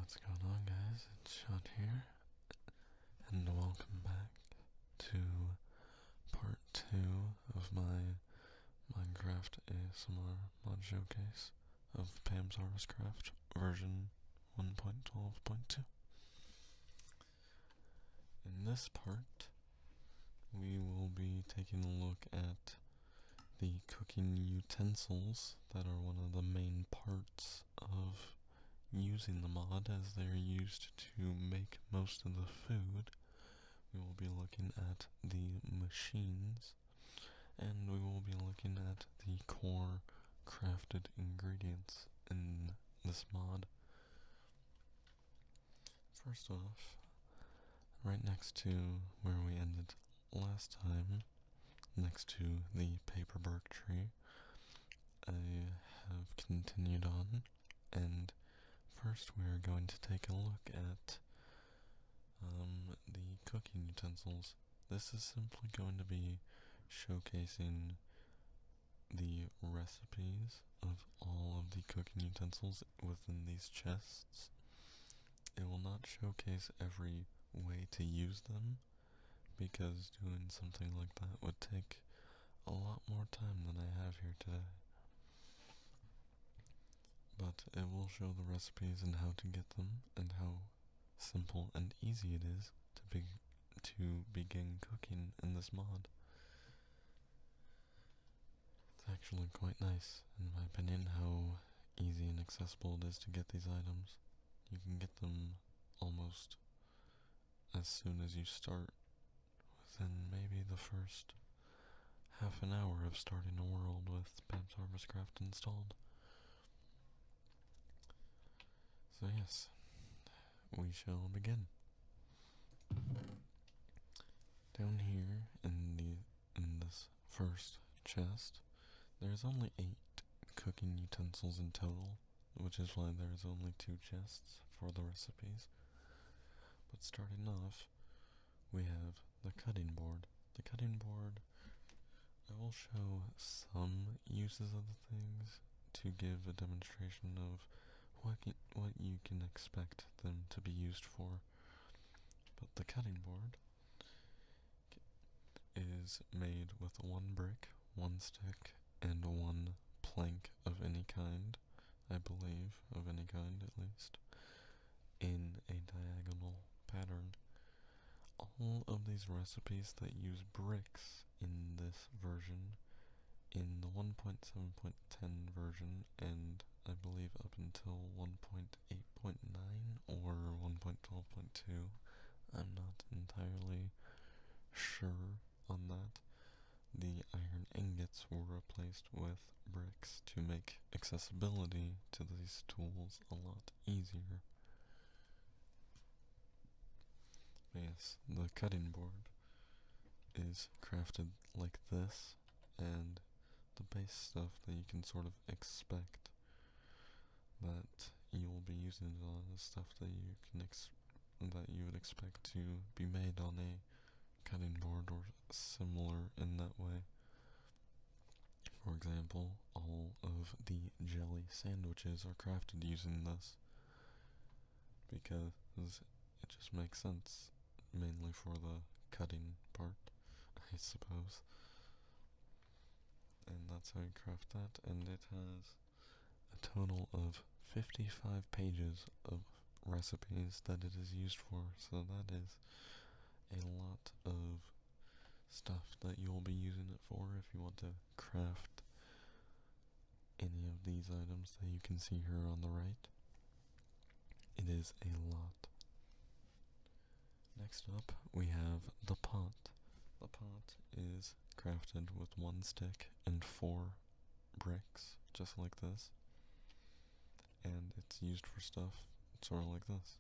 What's going on, guys? It's Shot here, and welcome back to part 2 of my Minecraft ASMR mod showcase of Pam's Harvestcraft version 1.12.2. In this part, we will be taking a look at the cooking utensils that are one of the main parts of using the mod, as they're used to make most of the food. We will be looking at the machines, and we will be looking at the core crafted ingredients in this mod. First off, right next to where we ended last time, next to the paperbark tree, I have continued on, and first we are going to take a look at the cooking utensils. This is simply going to be showcasing the recipes of all of the cooking utensils within these chests. It will not showcase every way to use them, because doing something like that would take a lot more time than I have here today. But it will show the recipes and how to get them, and how simple and easy it is to begin cooking in this mod. It's actually quite nice, in my opinion, how easy and accessible it is to get these items. You can get them almost as soon as you start, within maybe the first half an hour of starting a world with Pam's Harvestcraft installed. So yes, we shall begin. Down here in this first chest, there's only 8 cooking utensils in total, which is why there's only 2 chests for the recipes. But starting off, we have the cutting board. The cutting board, I will show some uses of the things to give a demonstration of what you can expect them to be used for. But the cutting board is made with 1 brick, 1 stick, and 1 plank of any kind, I believe, of any kind at least, in a diagonal pattern. All of these recipes that use bricks in this version, in the 1.7.10 version, and I believe up until 1.8.9 or 1.12.2, I'm not entirely sure on that, the iron ingots were replaced with bricks to make accessibility to these tools a lot easier. But yes, the cutting board is crafted like this, and the base stuff that you can sort of expect that you will be using it on is stuff that you would expect to be made on a cutting board or similar in that way. For example, all of the jelly sandwiches are crafted using this, because it just makes sense, mainly for the cutting part, I suppose. And that's how you craft that, and it has a total of 55 pages of recipes that it is used for, so that is a lot of stuff that you'll be using it for if you want to craft any of these items that you can see here on the right. It is a lot. Next up, we have the pot. The pot is crafted with 1 stick and 4 bricks, just like this. And it's used for stuff sort of like this.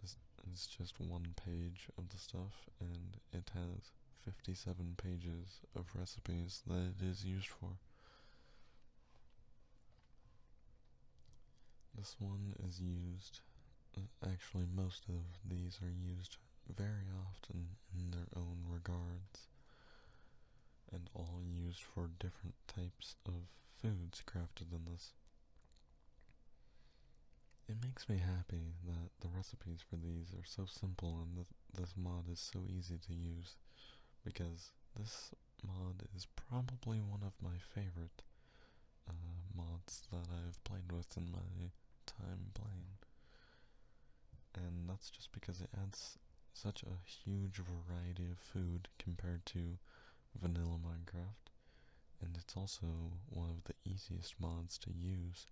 This is just 1 page of the stuff, and it has 57 pages of recipes that it is used for. This one is used, actually most of these are used very often in their own regards, and all used for different types of foods crafted in this. it makes me happy that the recipes for these are so simple and this mod is so easy to use, because this mod is probably one of my favorite mods that I've played with in my time playing. And that's just because it adds such a huge variety of food compared to vanilla Minecraft, and it's also one of the easiest mods to use.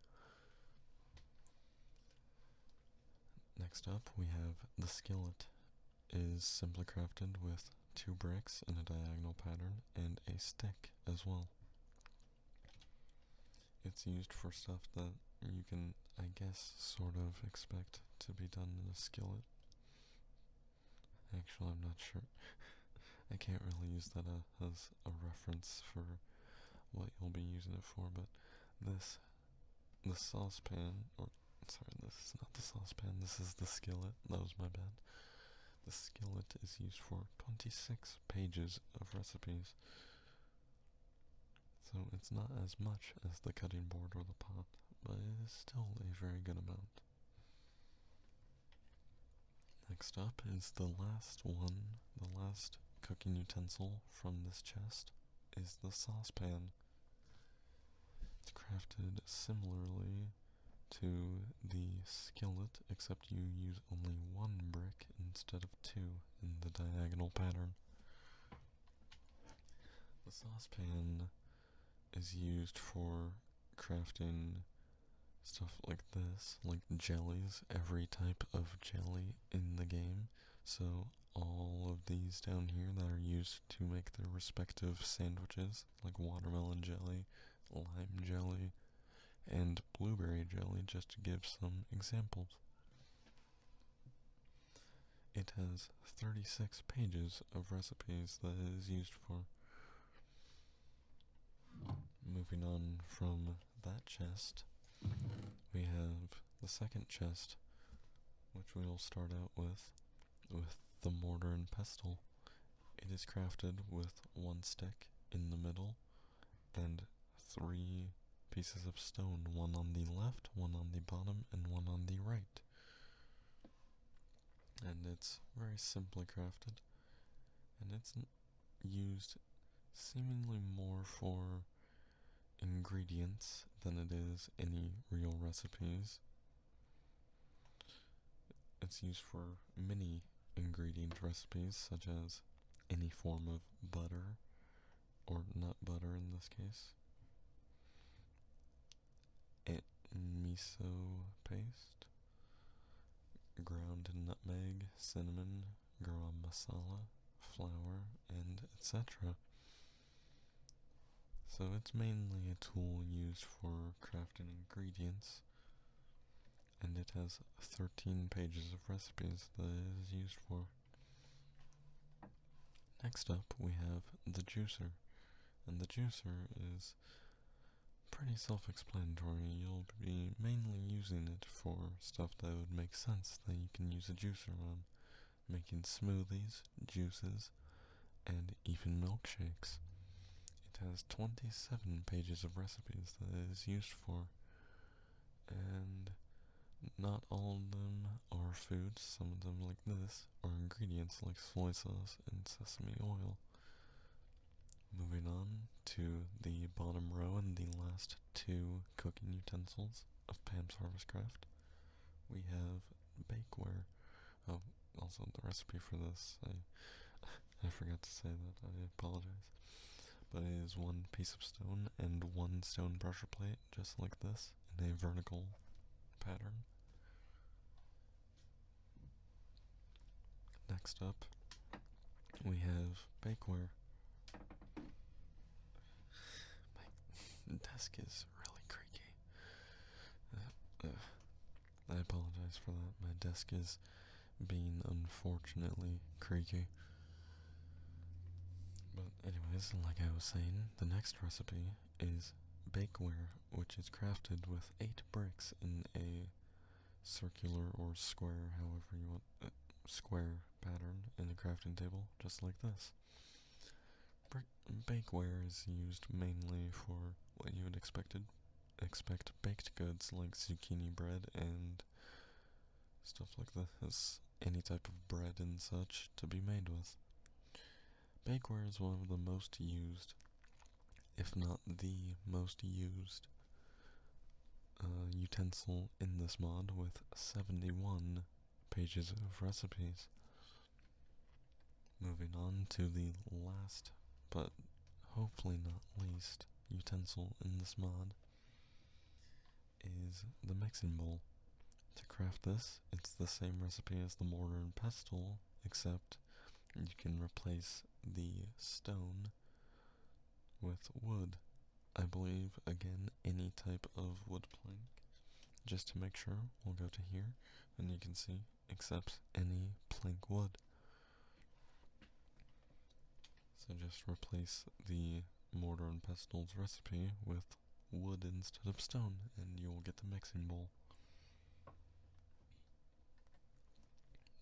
Next up, we have the skillet. It is simply crafted with 2 bricks in a diagonal pattern and a stick as well. It's used for stuff that you can, I guess, sort of expect to be done in a skillet. Actually, I'm not sure. I can't really use that as a reference for what you'll be using it for, but the saucepan, or sorry, this is not the saucepan, this is the skillet, that was my bad. The skillet is used for 26 pages of recipes, so it's not as much as the cutting board or the pot, but it is still a very good amount. Next up is the last one, the last cooking utensil from this chest, is the saucepan. It's crafted similarly to the skillet, except you use only 1 brick instead of 2 in the diagonal pattern. The saucepan is used for crafting stuff like this, like jellies, every type of jelly in the game. So all of these down here that are used to make their respective sandwiches, like watermelon jelly, lime jelly, and blueberry jelly, just to give some examples. It has 36 pages of recipes that it is used for. Moving on from that chest, we have the second chest, which we will start out with the mortar and pestle. It is crafted with 1 stick in the middle and 3 pieces of stone, 1 on the left, 1 on the bottom, and 1 on the right. And it's very simply crafted, and it's used seemingly more for ingredients than it is any real recipes. It's used for many ingredient recipes, such as any form of butter, or nut butter in this case, miso paste, ground nutmeg, cinnamon, garam masala, flour, and etc. So it's mainly a tool used for crafting ingredients, and it has 13 pages of recipes that it is used for. Next up, we have the juicer, and the juicer is pretty self-explanatory. You'll be mainly using it for stuff that would make sense that you can use a juicer on, making smoothies, juices, and even milkshakes. It has 27 pages of recipes that it is used for, and not all of them are foods. Some of them, like this, are ingredients like soy sauce and sesame oil. Moving on to the bottom row and the last 2 cooking utensils of Pam's Harvestcraft, we have bakeware. Oh, also the recipe for this, I forgot to say that, I apologize. But it is 1 piece of stone and 1 stone pressure plate, just like this, in a vertical pattern. Next up, we have bakeware. My desk is really creaky. I apologize for that. My desk is being unfortunately creaky. But anyways, like I was saying, the next recipe is bakeware, which is crafted with 8 bricks in a circular or square, however you want, square pattern in the crafting table, just like this. Bakeware is used mainly for what you would expect baked goods like zucchini bread and stuff like this, any type of bread and such to be made with. Bakeware is one of the most used, if not the most used, utensil in this mod with 71 pages of recipes. Moving on to the last, but hopefully not least, utensil in this mod is the mixing bowl. To craft this, it's the same recipe as the mortar and pestle, except you can replace the stone with wood. I believe, again, any type of wood plank. Just to make sure, we'll go to here, and you can see, accepts any plank wood. So just replace the mortar and pestle's recipe with wood instead of stone, and you'll get the mixing bowl.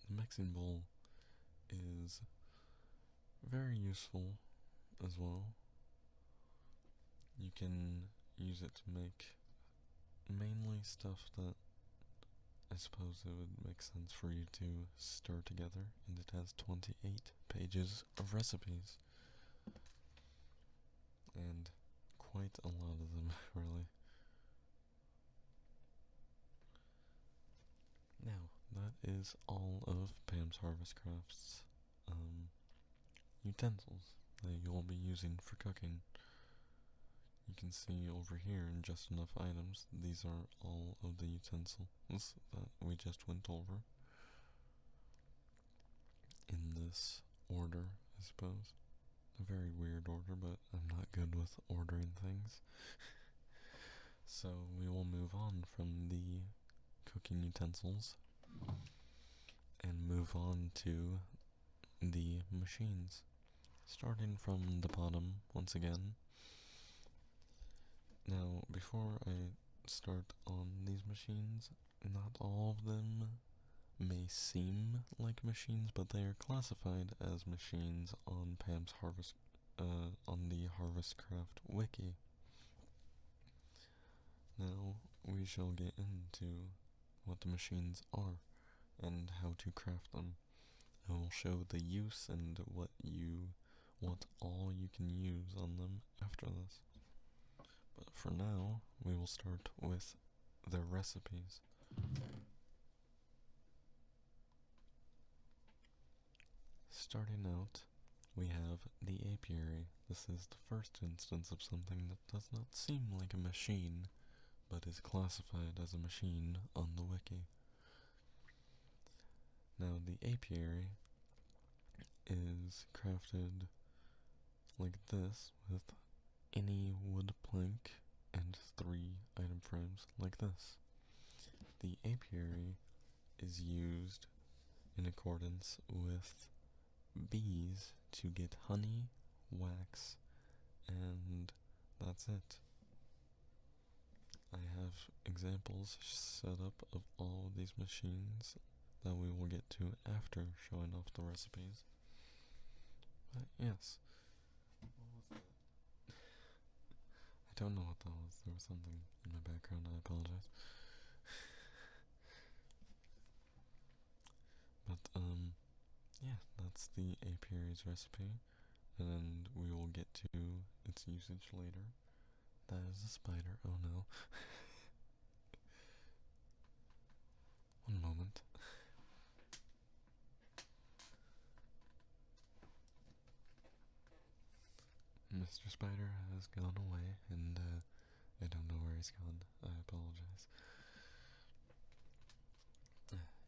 The mixing bowl is very useful as well. You can use it to make mainly stuff that I suppose it would make sense for you to stir together, and it has 28 pages of recipes. And quite a lot of them, really. Now, that is all of Pam's Harvestcraft's utensils that you'll be using for cooking. You can see over here in Just Enough Items, these are all of the utensils that we just went over. In this order, I suppose. A very weird order, but I'm not good with ordering things. So we will move on from the cooking utensils and move on to the machines. Starting from the bottom once again. Now, before I start on these machines, not all of them may seem like machines, but they are classified as machines on Pam's on the Harvestcraft wiki. Now, we shall get into what the machines are and how to craft them. I will show the use and what all you can use on them after this. But for now, we will start with their recipes. Starting out, we have the apiary. This is the first instance of something that does not seem like a machine, but is classified as a machine on the wiki. Now, the apiary is crafted like this, with any wood plank and 3 item frames like this. The apiary is used in accordance with bees to get honey, wax, and that's it. I have examples set up of all of these machines that we will get to after showing off the recipes. But yes. What was that? I don't know what that was. There was something in my background. I apologize. But, yeah, that's the apiary's recipe. And then we will get to its usage later. That is a spider. Oh no. One moment. Mr. Spider has gone away, and I don't know where he's gone. I apologize.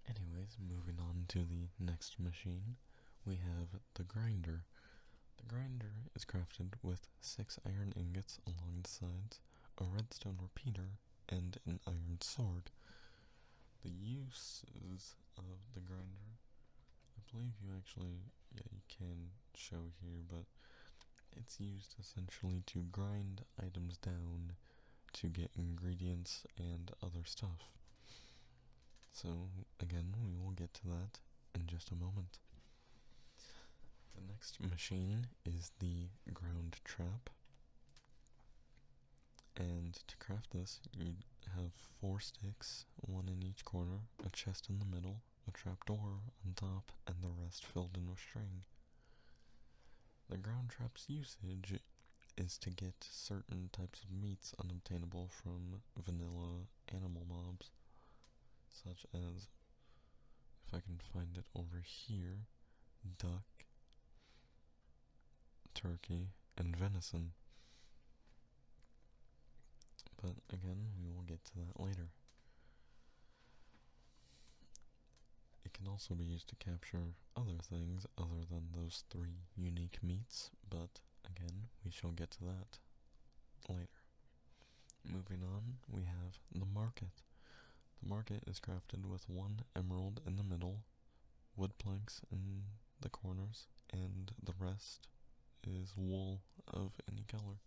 Anyways, moving on to the next machine, we have the grinder. The grinder is crafted with 6 iron ingots along the sides, a redstone repeater, and an iron sword. The uses of the grinder, I believe you can show here, but it's used essentially to grind items down to get ingredients and other stuff. So, again, we will get to that in just a moment. The next machine is the ground trap. And to craft this, you have 4 sticks, 1 in each corner, a chest in the middle, a trapdoor on top, and the rest filled in with string. The ground trap's usage is to get certain types of meats unobtainable from vanilla animal mobs, such as, if I can find it over here, duck, turkey, and venison. But again, we will get to that later. It can also be used to capture other things other than those 3 unique meats, but again, we shall get to that later. Moving on, we have the market. The market is crafted with 1 emerald in the middle, wood planks in the corners, and the rest is wool of any color.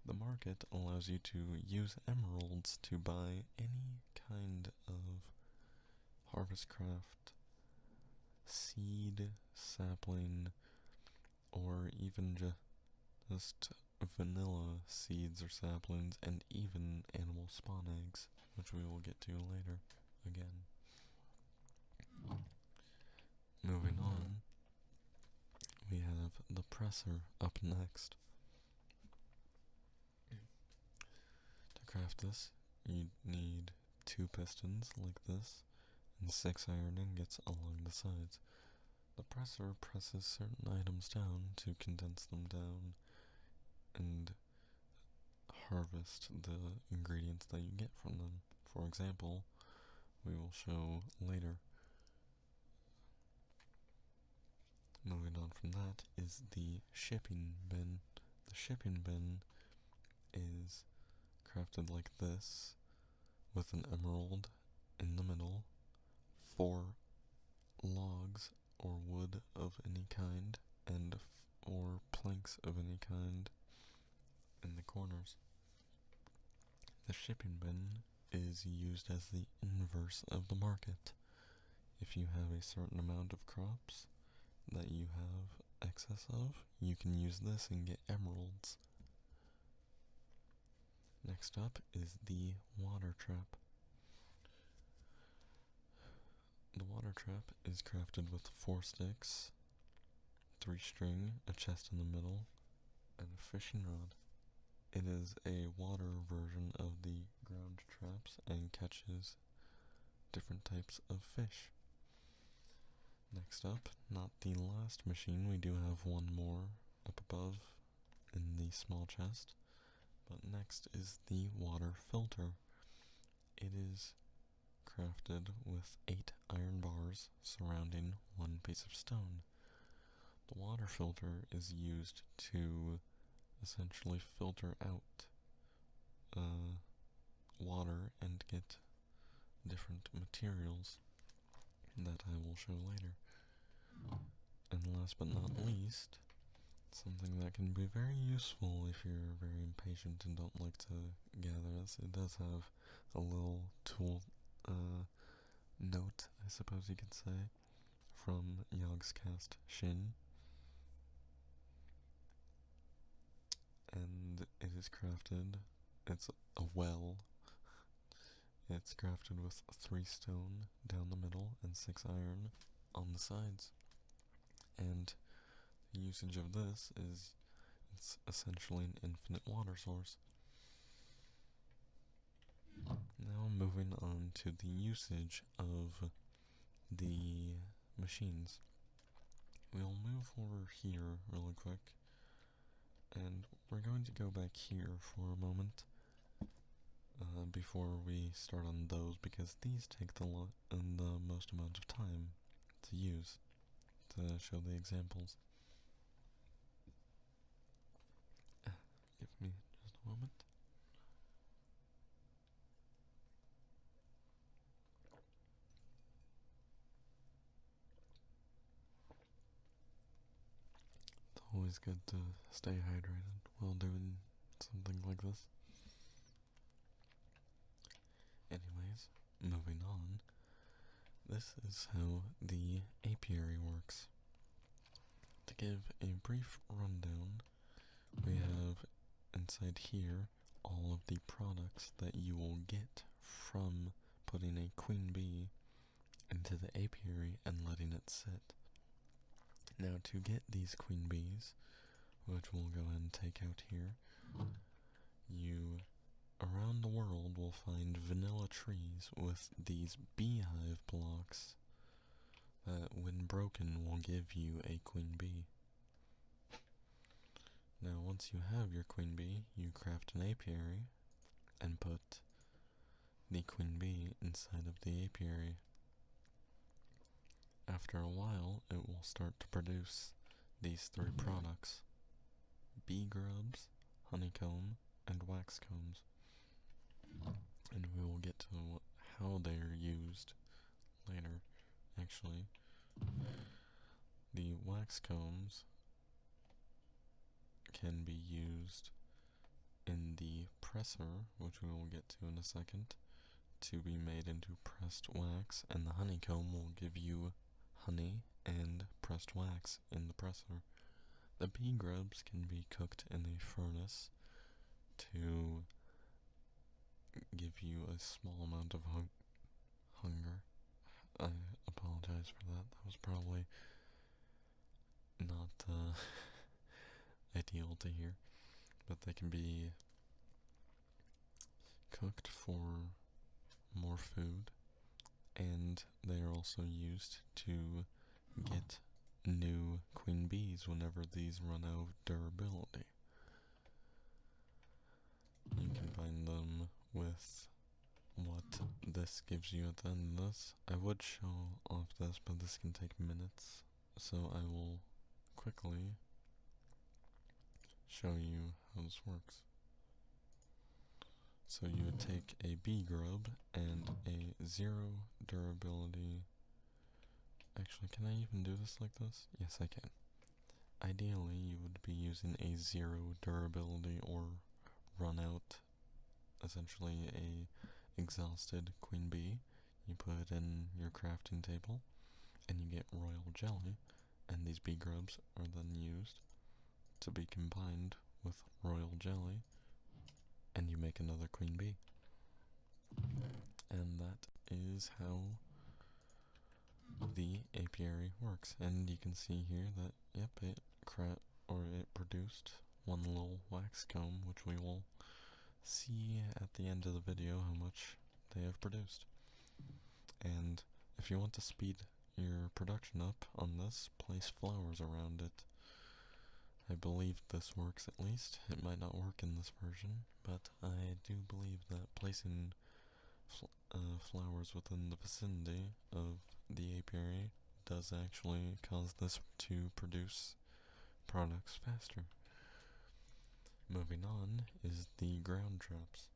The market allows you to use emeralds to buy any kind of Harvestcraft seed, sapling, or even just vanilla seeds or saplings, and even animal spawn eggs, which we will get to later again. Moving on, we have the presser up next. To craft this, you need 2 pistons like this, and 6 iron ingots along the sides. The presser presses certain items down to condense them down and harvest the ingredients that you get from them. For example, we will show later. Moving on from that is the shipping bin. The shipping bin is crafted like this, with an emerald in the middle, 4 logs or wood of any kind, and or planks of any kind in the corners. The shipping bin is used as the inverse of the market. If you have a certain amount of crops that you have excess of, you can use this and get emeralds. Next up is the water trap. The water trap is crafted with 4 sticks, 3 string, a chest in the middle, and a fishing rod. It is a water version of the ground traps and catches different types of fish. Next up, not the last machine, we do have 1 more up above in the small chest, but next is the water filter. It is crafted with 8 iron bars surrounding 1 piece of stone. The water filter is used to essentially filter out water and get different materials that I will show later. And last but not least, something that can be very useful if you're very impatient and don't like to gather this, it does have a little tool note, I suppose you could say, from Yogscast Shin. And it is crafted, it's a well. It's crafted with 3 stone down the middle and 6 iron on the sides. And the usage of this is, it's essentially an infinite water source. Now moving on to the usage of the machines. We'll move over here really quick, and we're going to go back here for a moment before we start on those, because these take the most amount of time to use to show the examples. Give me just a moment. It's always good to stay hydrated while doing something like this. Anyways, moving on. This is how the apiary works. To give a brief rundown, we have inside here all of the products that you will get from putting a queen bee into the apiary and letting it sit. Now, to get these queen bees, which we'll go ahead and take out here, you around the world will find vanilla trees with these beehive blocks that, when broken, will give you a queen bee. Now, once you have your queen bee, you craft an apiary and put the queen bee inside of the apiary. After a while, it will start to produce these three products: bee grubs, honeycomb, and wax combs. And we will get to how they are used later. Actually, the wax combs can be used in the presser, which we will get to in a second, to be made into pressed wax, and the honeycomb will give you honey and pressed wax in the presser. The bee grubs can be cooked in a furnace to give you a small amount of hunger. I apologize for that. That was probably not ideal to hear. But they can be cooked for more food, and they are also used to get new queen bees whenever these run out of durability. You combine them with what this gives you at the end of this. I would show off this, but this can take minutes, so I will quickly show you how this works. So you would take a bee grub and a 0 durability. Actually, can I even do this like this? Yes, I can. Ideally, you would be using a 0 durability or run out, essentially a exhausted queen bee. You put it in your crafting table and you get royal jelly, and these bee grubs are then used to be combined with royal jelly, and you make another queen bee. And that is how the apiary works. And you can see here that, yep, it produced one little wax comb, which we will see at the end of the video how much they have produced. And if you want to speed your production up on this, place flowers around it. I believe this works at least. It might not work in this version, but I do believe that placing flowers within the vicinity of the apiary does actually cause this to produce products faster. Moving on is the ground traps.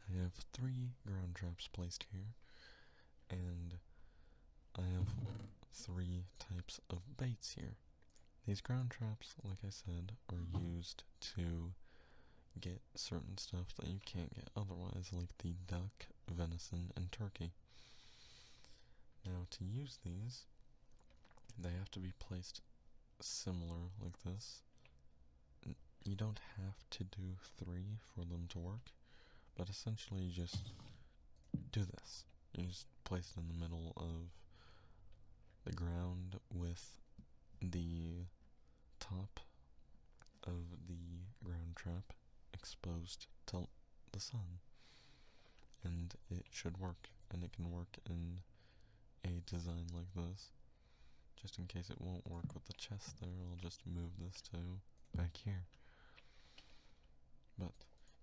I have 3 ground traps placed here, and I have 3 types of baits here. These ground traps, like I said, are used to get certain stuff that you can't get otherwise, like the duck, venison, and turkey. Now, to use these, they have to be placed similar like this. You don't have to do 3 for them to work, but essentially you just do this. You just place it in the middle of the ground with the top of the ground trap exposed to the sun, and it should work. And it can work in a design like this. Just in case it won't work with the chest there, I'll just move this to back here. But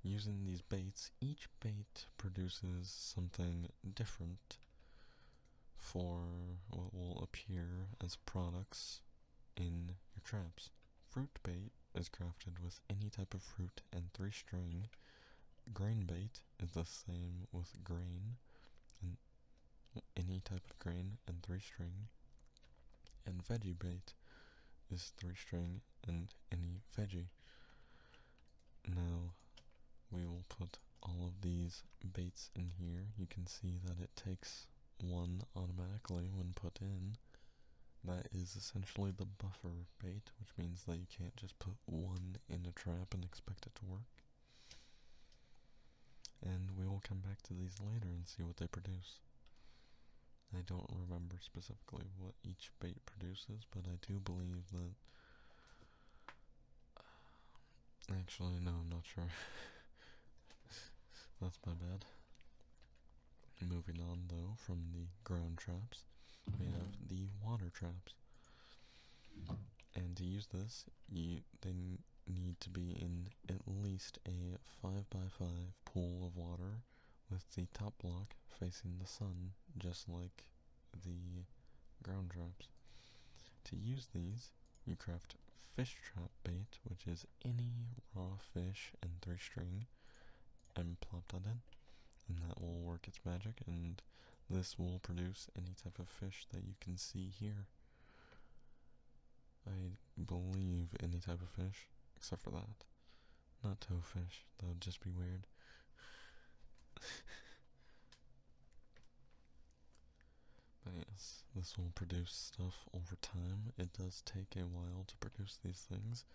using these baits, each bait produces something different for what will appear as products in your traps. Fruit bait is crafted with any type of fruit and 3 string. Grain bait is the same with grain and any type of grain and 3 string. And veggie bait is 3 string and any veggie. Now we will put all of these baits in here. You can see that it takes 1 automatically when put in. That is essentially the buffer bait, which means that you can't just put 1 in a trap and expect it to work. and we will come back to these later and see what they produce. I don't remember specifically what each bait produces, but I do believe that... Actually, no, I'm not sure. That's my bad. Moving on, though, from the ground traps, we have the water traps. And to use this, they need to be in at least a 5x5 pool of water with the top block facing the sun, just like the ground traps. To use these, you craft fish trap bait, which is any raw fish and 3-string, and plop that in, and that will work its magic, and this will produce any type of fish that you can see here. I believe any type of fish, except for that. Not toefish, that would just be weird. But yes, this will produce stuff over time. It does take a while to produce these things.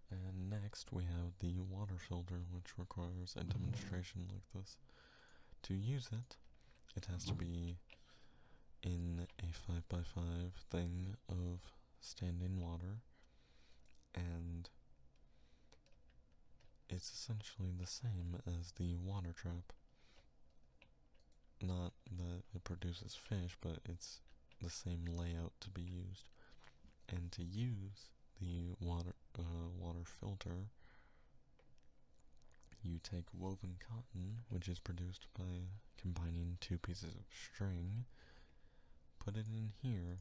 And next we have the water filter, which requires a demonstration like this. To use it, it has to be in a 5x5 thing of standing water, and it's essentially the same as the water trap. Not that it produces fish, but it's the same layout to be used. And to use the water filter, you take woven cotton, which is produced by combining 2 pieces of string, put it in here,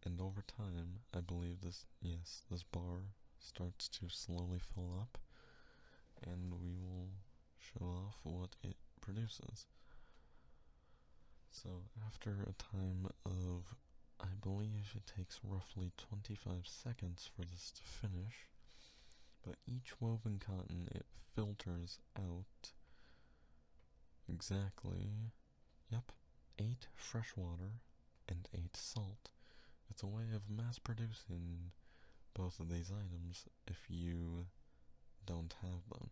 and over time, I believe this bar starts to slowly fill up, and we will show off what it produces. So after a time of, I believe it takes roughly 25 seconds for this to finish, but each woven cotton, it filters out exactly, 8 fresh water and 8 salt. It's a way of mass producing both of these items if you don't have them,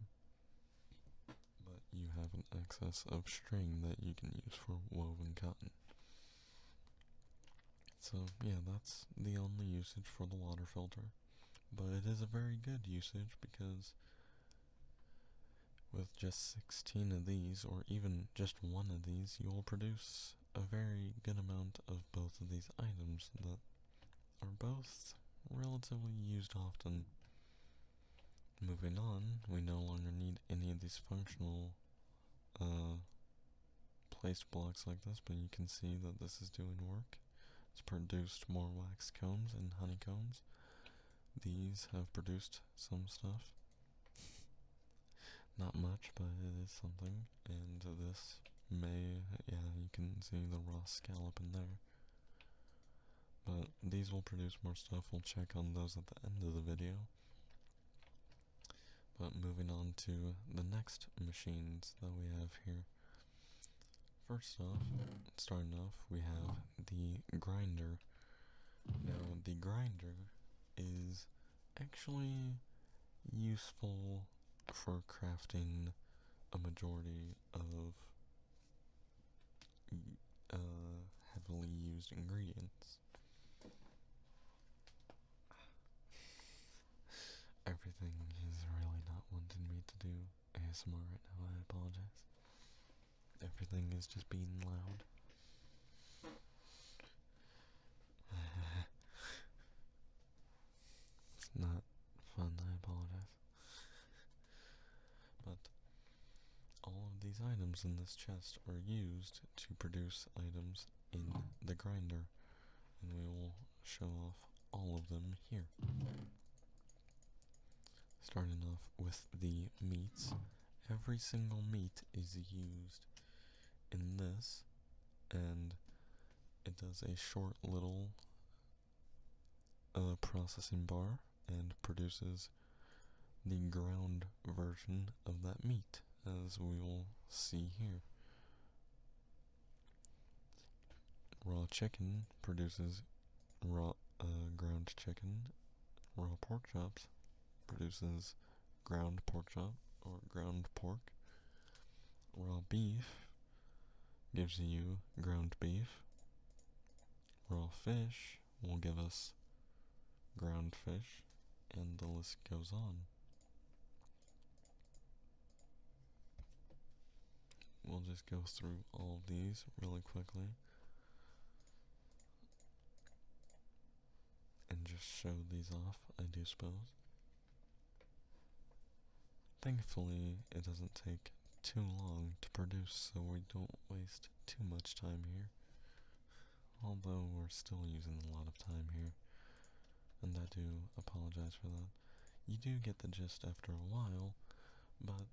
but you have an excess of string that you can use for woven cotton. So yeah, that's the only usage for the water filter, but it is a very good usage because with just 16 of these, or even just one of these, you will produce a very good amount of both of these items that are both relatively used often. Moving on, we no longer need any of these functional placed blocks like this, but you can see that this is doing work. It's produced more wax combs and honeycombs. These have produced some stuff. Not much, but it is something. And this you can see the raw scallop in there. But these will produce more stuff. We'll check on those at the end of the video. But moving on to the next machines that we have here. First off, starting off, we have the grinder. Now, the grinder is actually useful for crafting a majority of heavily used ingredients. Everything is really not wanting me to do ASMR right now, I apologize. Everything is just being loud. It's not fun, I apologize. But all of these items in this chest are used to produce items in the grinder, and we will show off all of them here. Starting off with the meats. Every single meat is used in this, and it does a short little processing bar and produces the ground version of that meat, as we will see here. Raw chicken produces raw ground chicken. Raw pork chops produces ground pork chop or ground pork. raw beef gives you ground beef. Raw fish will give us ground fish, and the list goes on. We'll just go through all of these really quickly and just show these off, I do suppose. Thankfully, it doesn't take too long to produce, so we don't waste too much time here. Although we're still using a lot of time here, and I do apologize for that. You do get the gist after a while, but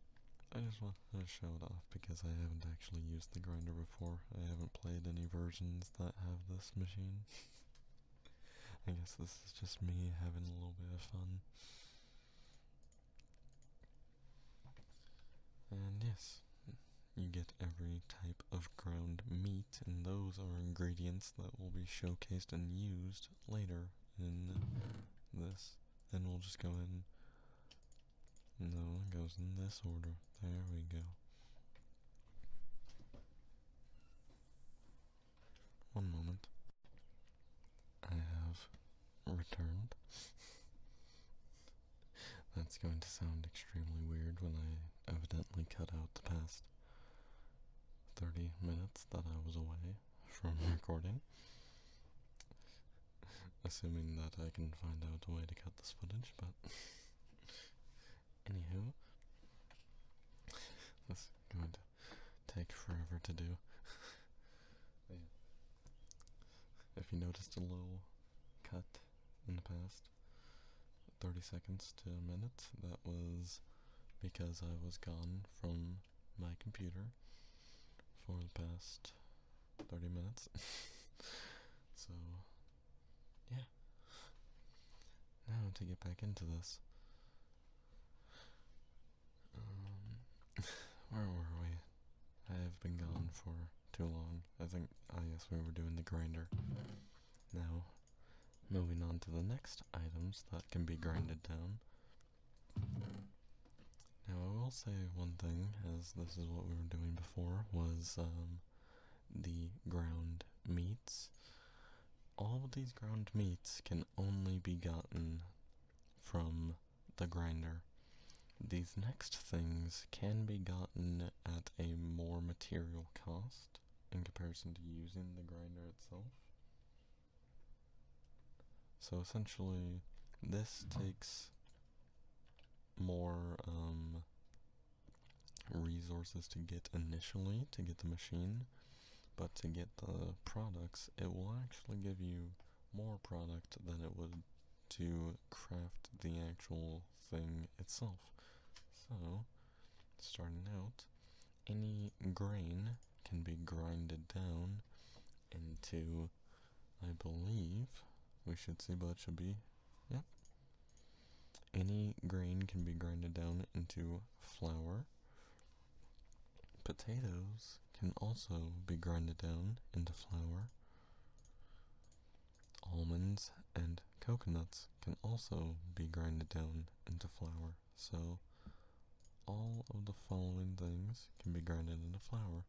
I just wanted to show it off because I haven't actually used the grinder before. I haven't played any versions that have this machine. I guess this is just me having a little bit of fun. And yes, you get every type of ground meat, and those are ingredients that will be showcased and used later in this. Then we'll just go in. No, it goes in this order. There we go. One moment. I have returned. That's going to sound extremely weird when I evidently cut out the past 30 minutes that I was away from recording. Assuming that I can find out a way to cut this footage, but anywho, this is going to take forever to do. If you noticed a little cut in the past 30 seconds to a minute, that was because I was gone from my computer for the past 30 minutes. So, yeah. Now to get back into this. Where were we? I have been gone for too long. I think, yes, we were doing the grinder. Now, moving on to the next items that can be grinded down. Now, I will say one thing, as this is what we were doing before, was the ground meats. All of these ground meats can only be gotten from the grinder. These next things can be gotten at a more material cost in comparison to using the grinder itself. So essentially, this takes more resources to get initially, to get the machine, but to get the products, it will actually give you more product than it would to craft the actual thing itself. So, starting out, any grain can be grinded down into, I believe, we should see, but it should be, yep. Any grain can be grinded down into flour. Potatoes can also be grinded down into flour. Almonds and coconuts can also be grinded down into flour. So, all of the following things can be grinded into flour: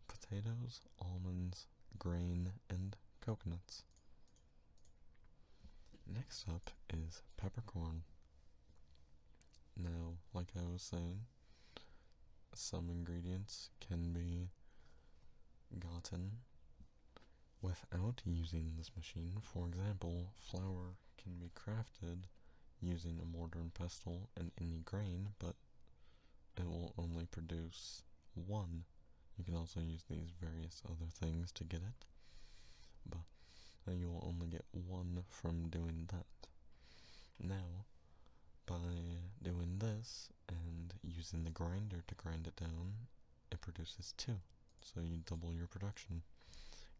potatoes, almonds, grain, and coconuts. Next up is peppercorn. Now, like I was saying, some ingredients can be gotten without using this machine. For example, flour can be crafted using a mortar and pestle and any grain, but it will only produce one. You can also use these various other things to get it, but you will only get one from doing that. Now, by doing this and using the grinder to grind it down, it produces two, so you double your production.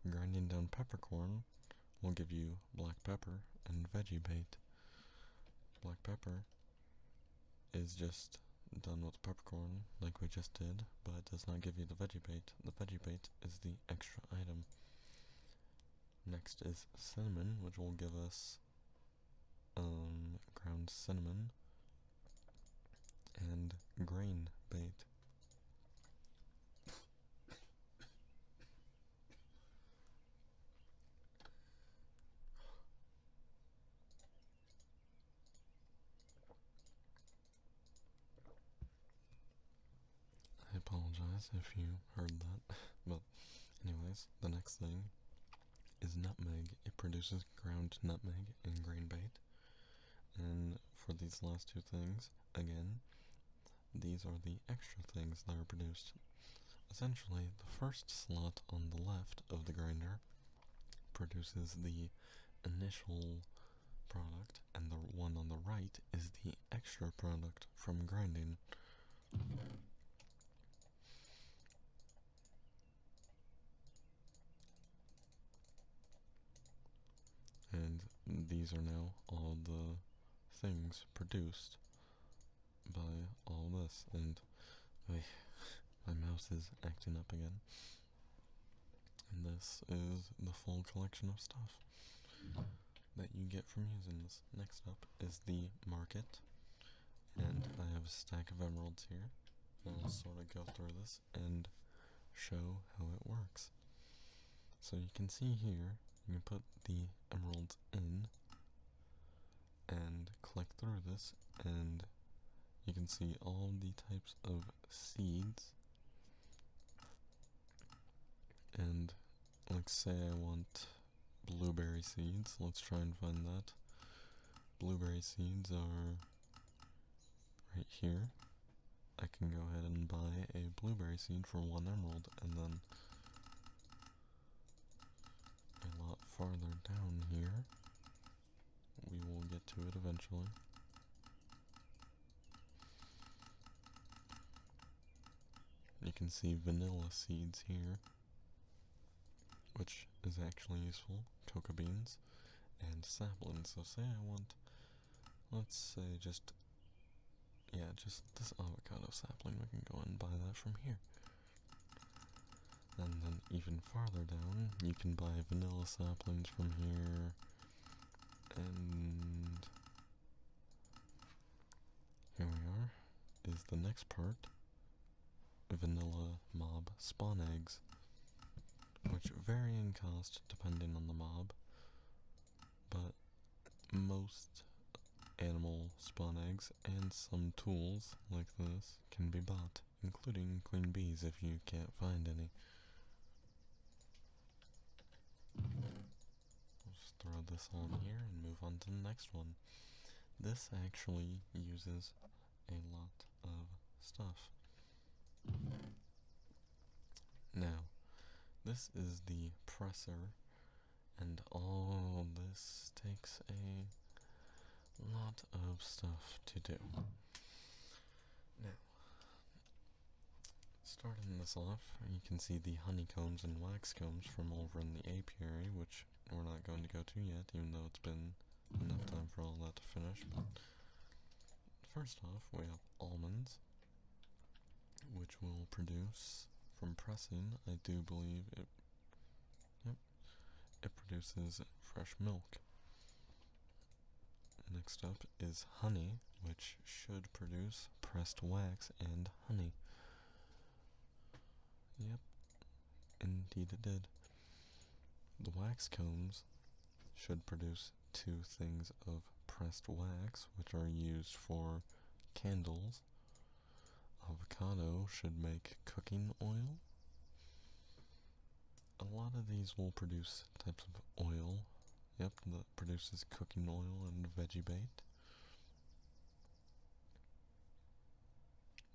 Grinding down peppercorn will give you black pepper and veggie bait. Black pepper is just done with peppercorn like we just did, but it does not give you the veggie bait. The veggie bait is the extra item. Next is cinnamon, which will give us ground cinnamon and grain bait. apologize if you heard that. But anyways, the next thing is nutmeg. It produces ground nutmeg and grain bait. And for these last two things, again, these are the extra things that are produced. Essentially, the first slot on the left of the grinder produces the initial product, and the one on the right is the extra product from grinding. And these are now all the things produced by all this, and my mouse is acting up again. And this is the full collection of stuff that you get from using this. Next up is the market, and I have a stack of emeralds here. I'll sort of go through this and show how it works. So you can see here, you can put the emeralds in and click through this, and you can see all the types of seeds. And like, say I want blueberry seeds. Let's try and find that. Blueberry seeds are right here. I can go ahead and buy a blueberry seed for 1 emerald, and then a lot farther down here, we will get to it eventually. You can see vanilla seeds here, which is actually useful, cocoa beans, and saplings. So say I want, let's say just this avocado sapling, we can go and buy that from here. And then even farther down, you can buy vanilla saplings from here, and here we are, is the next part, vanilla mob spawn eggs, which vary in cost depending on the mob, but most animal spawn eggs and some tools like this can be bought, including queen bees if you can't find any. I'll just throw this on here and move on to the next one. This actually uses a lot of stuff. Now, this is the presser, and all this takes a lot of stuff to do. Now, starting this off, you can see the honeycombs and wax combs from over in the apiary, which we're not going to go to yet, even though it's been enough time for all that to finish. But first off, we have almonds, which will produce from pressing. I do believe it produces fresh milk. Next up is honey, which should produce pressed wax and honey. Yep, indeed it did. The wax combs should produce 2 things of pressed wax, which are used for candles. Avocado should make cooking oil. A lot of these will produce types of oil. Yep, that produces cooking oil and veggie bait.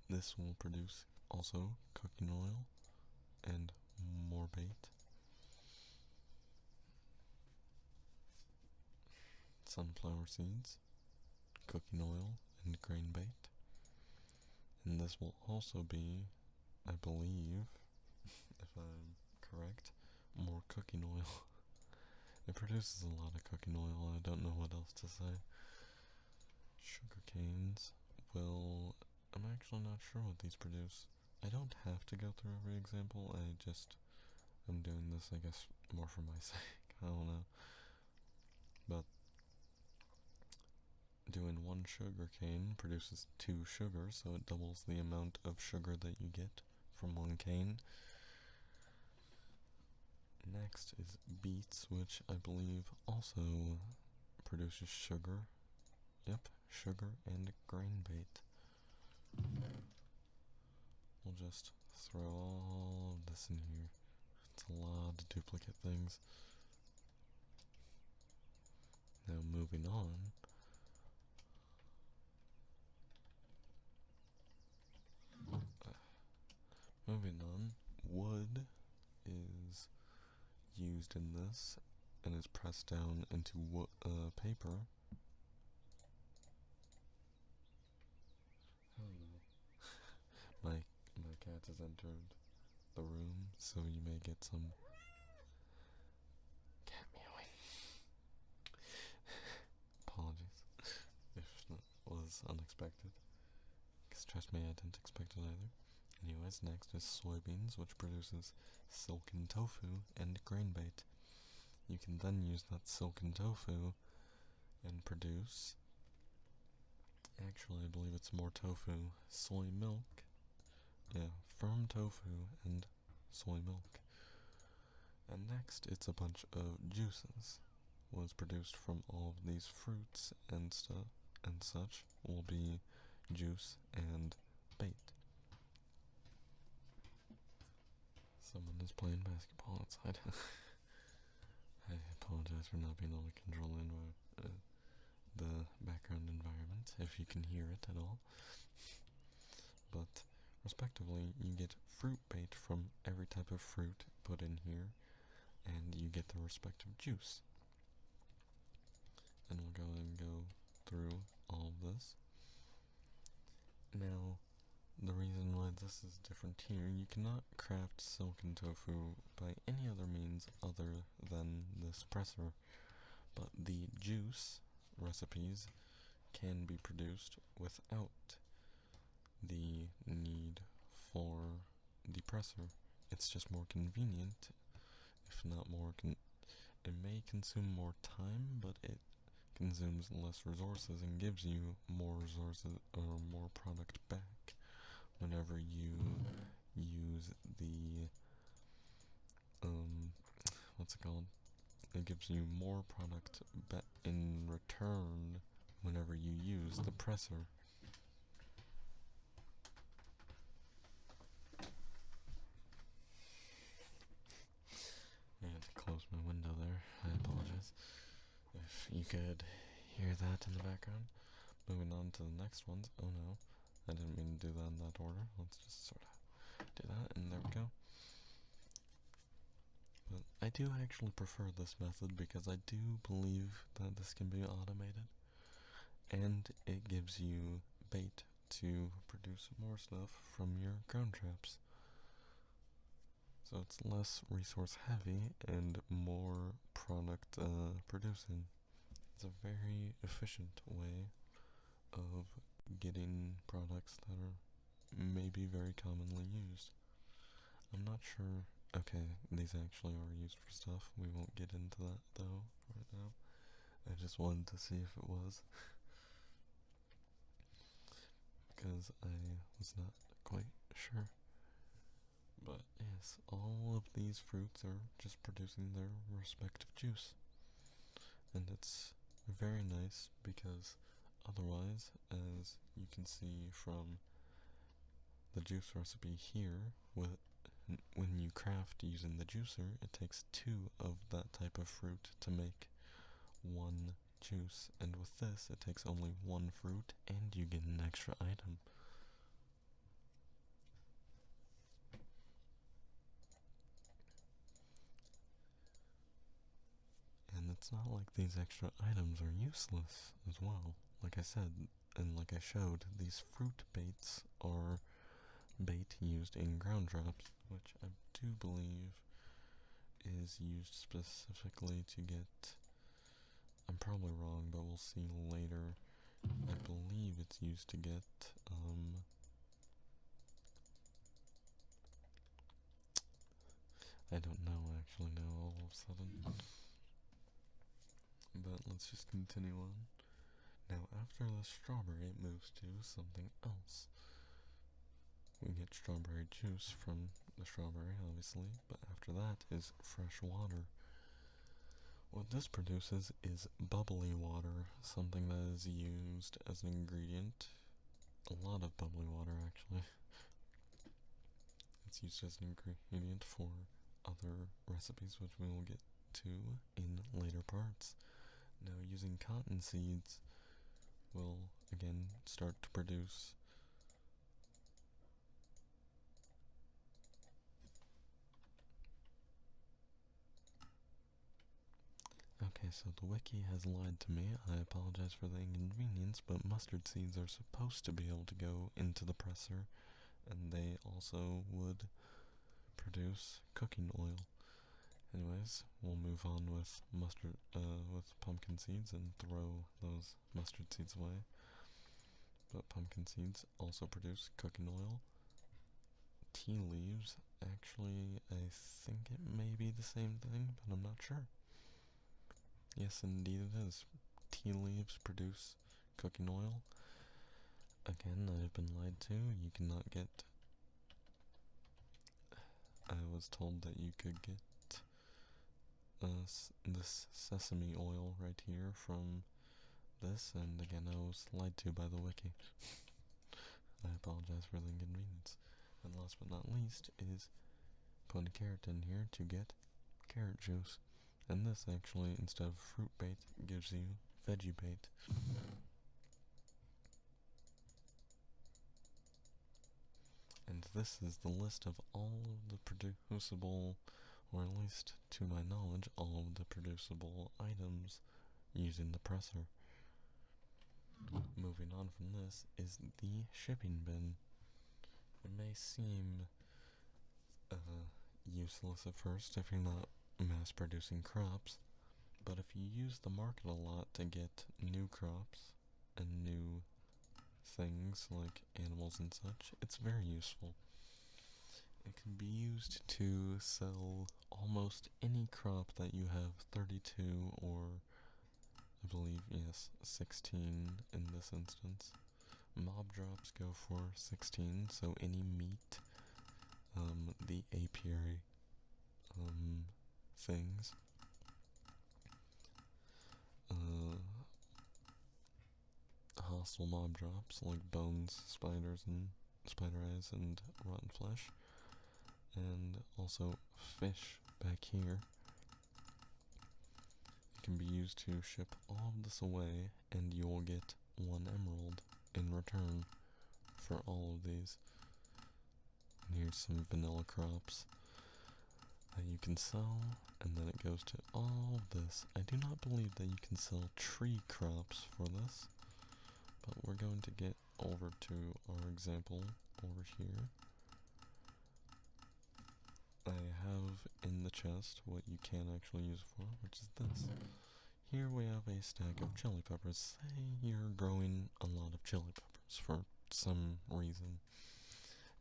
This will produce also cooking oil and more bait. Sunflower seeds, cooking oil, and grain bait. And this will also be, I believe, if I'm correct, more cooking oil. It produces a lot of cooking oil, I don't know what else to say. Sugar canes will, I'm actually not sure what these produce. I don't have to go through every example, I'm doing this, I guess, more for my sake, I don't know. But doing 1 sugar cane produces 2 sugars, so it doubles the amount of sugar that you get from 1 cane. Next is beets, which I believe also produces sugar. Yep, sugar and grain bait. We'll just throw all of this in here. It's a lot of duplicate things. Now moving on. Wood is used in this and is pressed down into paper. I don't know. my cat has entered the room, so you may get some cat meowing. Apologies if that was unexpected. Because trust me, I didn't expect it either. Anyways, next is soybeans, which produces silken tofu and grain bait. You can then use that silken tofu and produce, actually I believe it's more tofu, soy milk, yeah, firm tofu and soy milk. And next it's a bunch of juices. What's produced from all of these fruits and stuff and such will be juice and bait. Someone is playing basketball outside. I apologize for not being able to control the background environment, if you can hear it at all. But, respectively, you get fruit bait from every type of fruit put in here, and you get the respective juice. And we'll go and go through all of this. Now, the reason why this is different here, you cannot craft silken tofu by any other means other than this presser, but the juice recipes can be produced without the need for the presser. It's just more convenient, if not more it may consume more time, but it consumes less resources and gives you more resources or more product back whenever you use the what's it called? It gives you more product in return whenever you use the presser. I had to close my window there. I apologize if you could hear that in the background. Moving on to the next ones. Oh no, I didn't mean to do that in that order. Let's just sort of do that, and there we go. But I do actually prefer this method because I do believe that this can be automated, and it gives you bait to produce more stuff from your ground traps. So it's less resource heavy and more product producing. It's a very efficient way of getting products that are maybe very commonly used. I'm not sure. Okay, these actually are used for stuff. We won't get into that though right now. I just wanted to see if it was. Because I was not quite sure. But yes, all of these fruits are just producing their respective juice. And it's very nice because otherwise, as you can see from the juice recipe here, when you craft using the juicer, it takes 2 of that type of fruit to make 1 juice, and with this it takes only 1 fruit and you get an extra item. And it's not like these extra items are useless as well. Like I said, and like I showed, these fruit baits are bait used in ground traps, which I do believe is used specifically to get, I'm probably wrong, but we'll see later. I believe it's used to get, I don't know actually now all of a sudden. But let's just continue on. Now after the strawberry it moves to something else. We get strawberry juice from the strawberry obviously, but after that is fresh water. What this produces is bubbly water, something that is used as an ingredient. A lot of bubbly water actually. It's used as an ingredient for other recipes, which we will get to in later parts. Now, using cotton seeds will again start to produce Okay, so the wiki has lied to me. I apologize for the inconvenience, but mustard seeds are supposed to be able to go into the presser, and they also would produce cooking oil. Anyways, we'll move on with with pumpkin seeds and throw those mustard seeds away. But pumpkin seeds also produce cooking oil. Tea leaves, actually, I think it may be the same thing, but I'm not sure. Yes, indeed it is. Tea leaves produce cooking oil. Again, I've been lied to. You cannot get... I was told that you could get this sesame oil right here from this, and again, I was lied to by the wiki. I apologize for the inconvenience. And last but not least is put a carrot in here to get carrot juice. And this actually, instead of fruit bait, gives you veggie bait. And this is the list of all of the producible, or at least to my knowledge, all of the producible items using the presser. Moving on from this is the shipping bin. It may seem useless at first if you're not mass producing crops, but if you use the market a lot to get new crops and new things like animals and such, it's very useful. It can be used to sell almost any crop that you have 32 or I believe, yes, 16 in this instance. Mob drops go for 16, so any meat, the apiary things, hostile mob drops like bones, spiders, and spider eyes, and rotten flesh, and also fish back here. It can be used to ship all of this away, and you will get 1 emerald in return for all of these. And here's some vanilla crops that you can sell, and then it goes to all of this. I do not believe that you can sell tree crops for this, but we're going to get over to our example over here. I have in the chest what you can actually use for, which is this. Here we have a stack of chili peppers. Say you're growing a lot of chili peppers for some reason,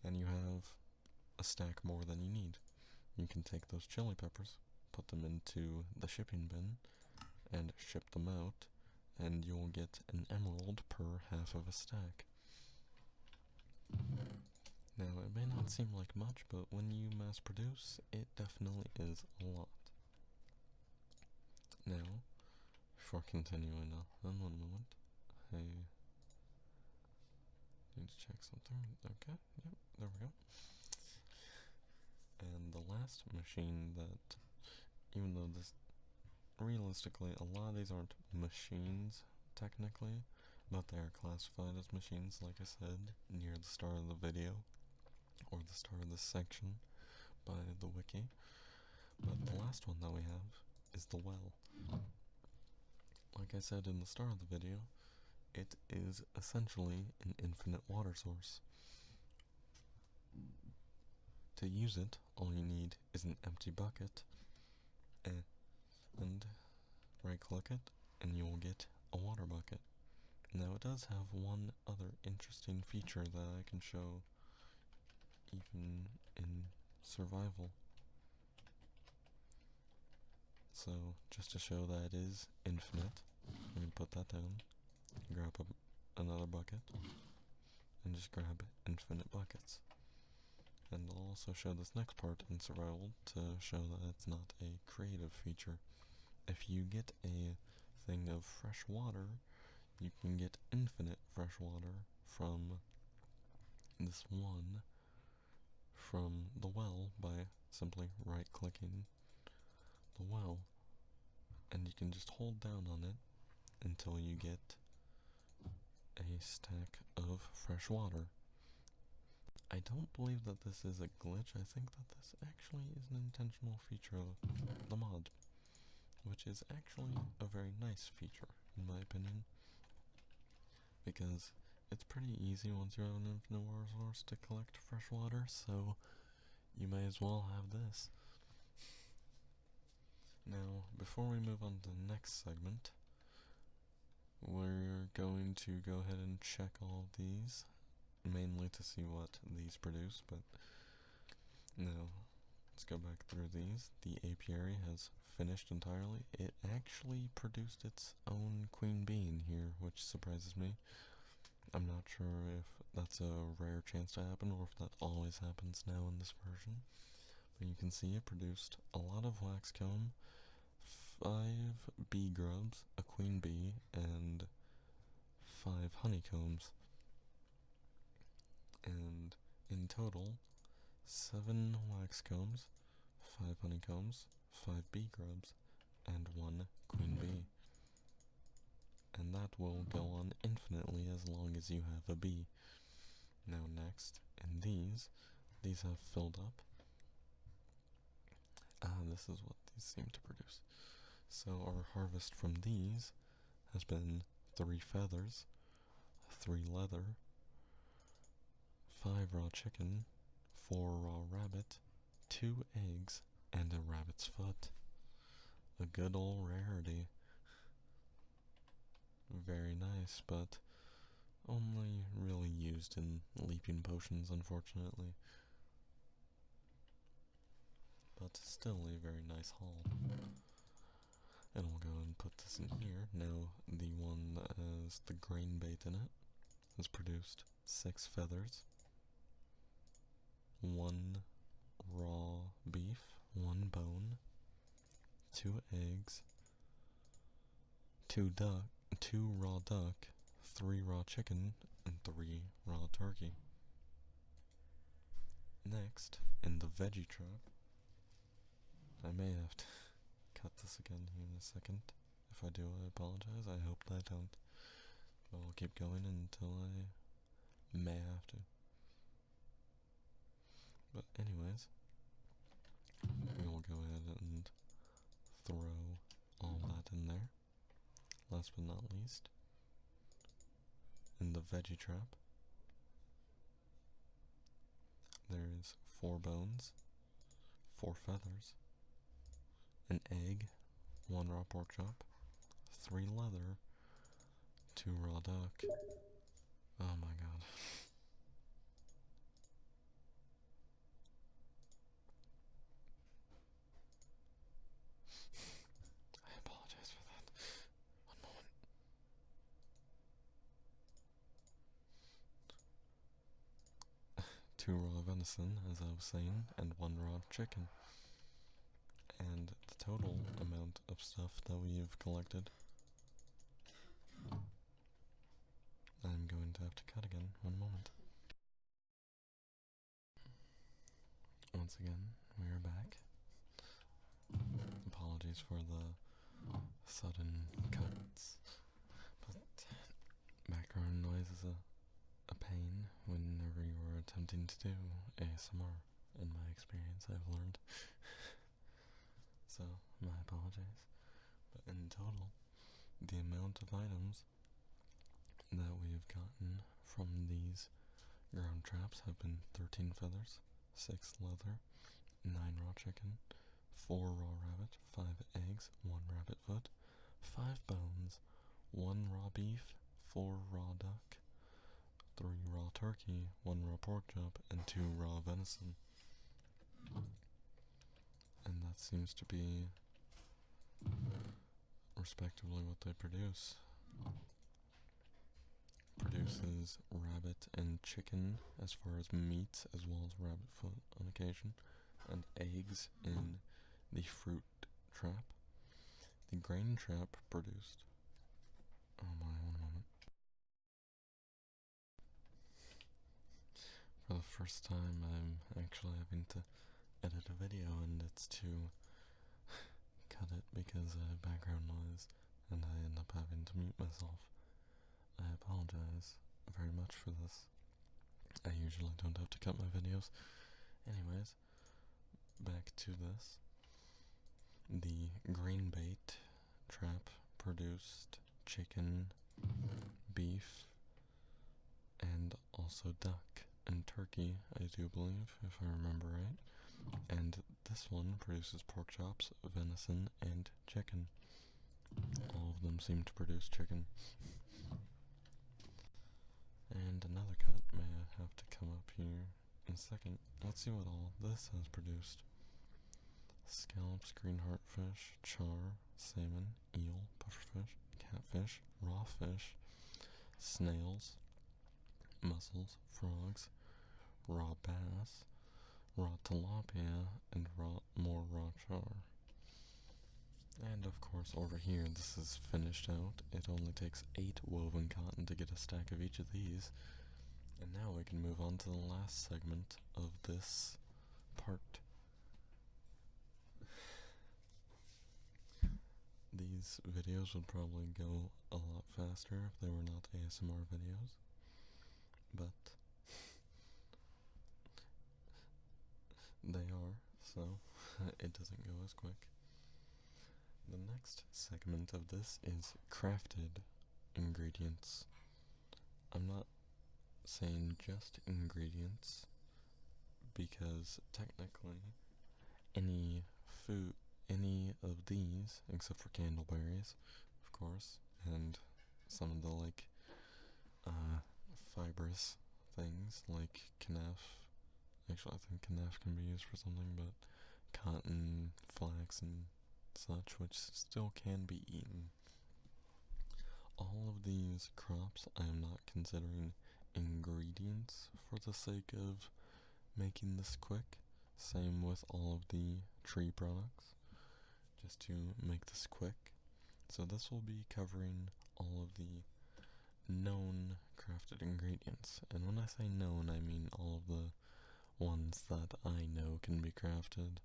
and you have a stack more than you need. You can take those chili peppers, put them into the shipping bin, and ship them out, and you'll get an emerald per half of a stack. Now, it may not seem like much, but when you mass produce, it definitely is a lot. Now, before continuing on, one moment, I need to check something. Okay, yep, there we go. And the last machine that, even though this, realistically, a lot of these aren't machines, technically, but they are classified as machines, like I said, near the start of the video, or the start of this section, by the wiki. But the last one that we have is the well. Like I said in the start of the video, it is essentially an infinite water source. To use it, all you need is an empty bucket, and right-click it, and you will get a water bucket. Now it does have one other interesting feature that I can show even in survival. So, just to show that it is infinite, I'm going to put that down, grab another bucket, and just grab infinite buckets. And I'll also show this next part in survival to show that it's not a creative feature. If you get a thing of fresh water, you can get infinite fresh water from this one from the well by simply right-clicking the well, and you can just hold down on it until you get a stack of fresh water. I don't believe that this is a glitch. I think that this actually is an intentional feature of the mod, which is actually a very nice feature, in my opinion, because it's pretty easy once you have an infinite water source to collect fresh water, so you may as well have this. Now, before we move on to the next segment, we're going to go ahead and check all of these, mainly to see what these produce, but now let's go back through these. The apiary has finished entirely. It actually produced its own queen bee in here, which surprises me. I'm not sure if that's a rare chance to happen or if that always happens now in this version. But you can see it produced a lot of wax comb, 5 bee grubs, a queen bee, and 5 honeycombs. And in total, 7 wax combs, 5 honeycombs, 5 bee grubs, and 1 queen bee. And that will go on infinitely as long as you have a bee. Now next, in these have filled up. This is what these seem to produce. So our harvest from these has been 3 feathers, 3 leather, 5 raw chicken, 4 raw rabbit, 2 eggs, and a rabbit's foot. A good old rarity. Very nice, but only really used in leaping potions, unfortunately. But still a very nice haul. And we'll go and put this in here. Now, the one that has the grain bait in it has produced 6 feathers, 1 raw beef, 1 bone, 2 eggs, 2 raw duck, 3 raw chicken, and 3 raw turkey. Next, in the veggie trap, I may have to cut this again here in a second. If I do, I apologize. I hope I don't. But I'll keep going until I may have to. But anyways, we will go ahead and throw all that in there. Last but not least, in the veggie trap, there is 4 bones, 4 feathers, an egg, 1 raw pork chop, 3 leather, 2 raw duck. Oh my god. I apologize for that. One moment. 2 raw venison, as I was saying, and 1 raw chicken. And the total amount of stuff that we've collected, I'm going to have to cut again. One moment. Once again, we are back. Apologies for the sudden cuts, but background noise is a pain whenever you're attempting to do ASMR. In my experience, I've learned. So, my apologies. But in total, the amount of items that we have gotten from these ground traps have been 13 feathers, 6 leather, 9 raw chicken, 4 raw rabbit, 5 eggs, 1 rabbit foot, 5 bones, 1 raw beef, 4 raw duck, 3 raw turkey, 1 raw pork chop, and 2 raw venison. And that seems to be respectively what they produce. Produces rabbit and chicken as far as meat, as well as rabbit foot on occasion, and eggs in the fruit trap. The grain trap produced, oh my, one moment. For the first time, I'm actually having to edit a video, and it's to cut it because I have background noise, and I end up having to mute myself. I apologize very much for this. I usually don't have to cut my videos. Anyways, back to this. The green bait trap produced chicken, beef, and also duck and turkey, I do believe, if I remember right. And this one produces pork chops, venison, and chicken. All of them seem to produce chicken. And another cut may have to come up here in a second. Let's see what all this has produced. Scallops, green heartfish, char, salmon, eel, pufferfish, catfish, raw fish, snails, mussels, frogs, raw bass, raw tilapia, and more raw char. And of course over here, this is finished out. It only takes 8 woven cotton to get a stack of each of these. And now we can move on to the last segment of this part. These videos would probably go a lot faster if they were not ASMR videos, but they are, so it doesn't go as quick. The next segment of this is crafted ingredients. I'm not saying just ingredients, because technically any of these, except for candleberries, of course, and some of the fibrous things like knauf. Actually, I think knauf can be used for something, but cotton, flax, and such, which still can be eaten. All of these crops I am not considering ingredients for the sake of making this quick. Same with all of the tree products, just to make this quick. So this will be covering all of the known crafted ingredients. And when I say known, I mean all of the ones that I know can be crafted.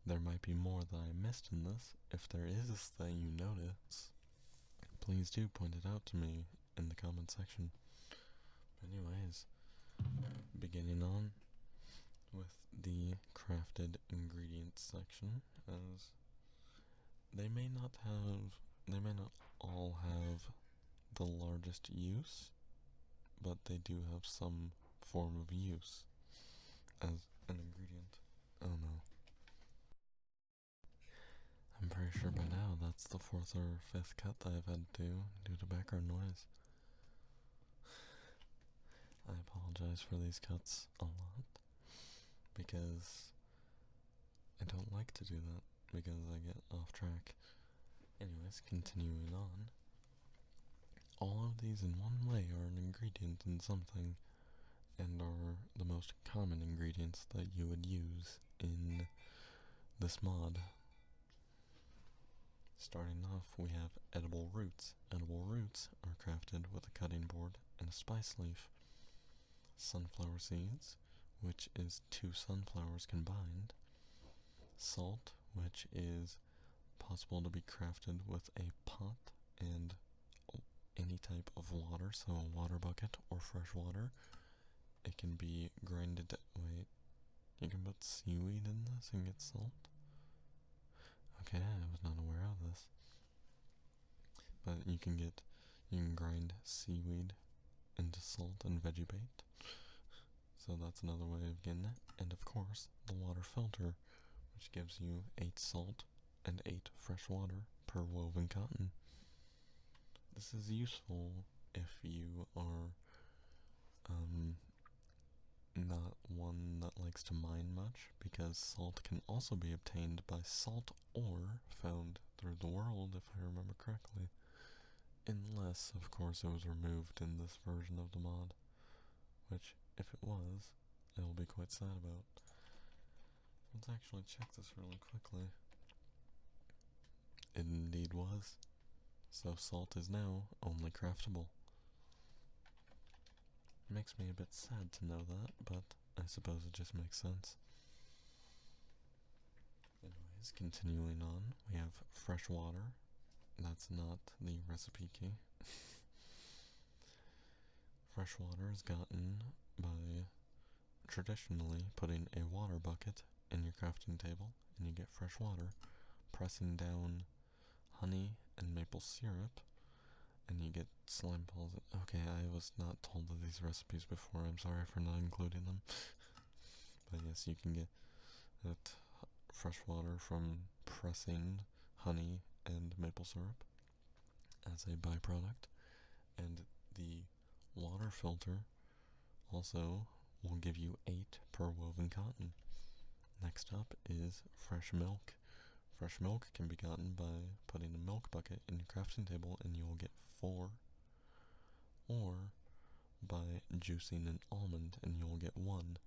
There might be more that I missed in this. If there is that you notice, please do point it out to me in the comment section. Anyways, beginning on with the crafted ingredients section, as they may not all have the largest use, but they do have some form of use as an ingredient. Oh no. I'm pretty sure by now that's the 4th or 5th cut that I've had to do due to background noise. I apologize for these cuts a lot, because I don't like to do that, because I get off track. Anyways, continuing on. All of these in one way are an ingredient in something, and are the most common ingredients that you would use in this mod. Starting off, we have edible roots. Edible roots are crafted with a cutting board and a spice leaf. Sunflower seeds, which is 2 sunflowers combined. Salt, which is possible to be crafted with a pot and any type of water, so a water bucket or fresh water. It can be grinded. Wait, you can put seaweed in this and get salt? Okay, I was not aware of this. But you can grind seaweed into salt and veggie bait. So that's another way of getting it. And of course, the water filter, which gives you 8 salt and 8 fresh water per woven cotton. This is useful if you are not one that likes to mine much, because salt can also be obtained by salt ore found through the world, if I remember correctly. Unless, of course, it was removed in this version of the mod, which, if it was, I will be quite sad about. Let's actually check this really quickly. It indeed was. So salt is now only craftable. makes me a bit sad to know that, but I suppose it just makes sense. Anyways, continuing on, we have fresh water. That's not the recipe key. Fresh water is gotten by traditionally putting a water bucket in your crafting table, and you get fresh water, pressing down honey and maple syrup, and you get slime balls. Okay, I was not told of these recipes before. I'm sorry for not including them. But yes, you can get that fresh water from pressing honey and maple syrup as a byproduct. And the water filter also will give you 8 per woven cotton. Next up is fresh milk. Fresh milk can be gotten by putting a milk bucket in your crafting table and you will get 4, or by juicing an almond and you will get 1.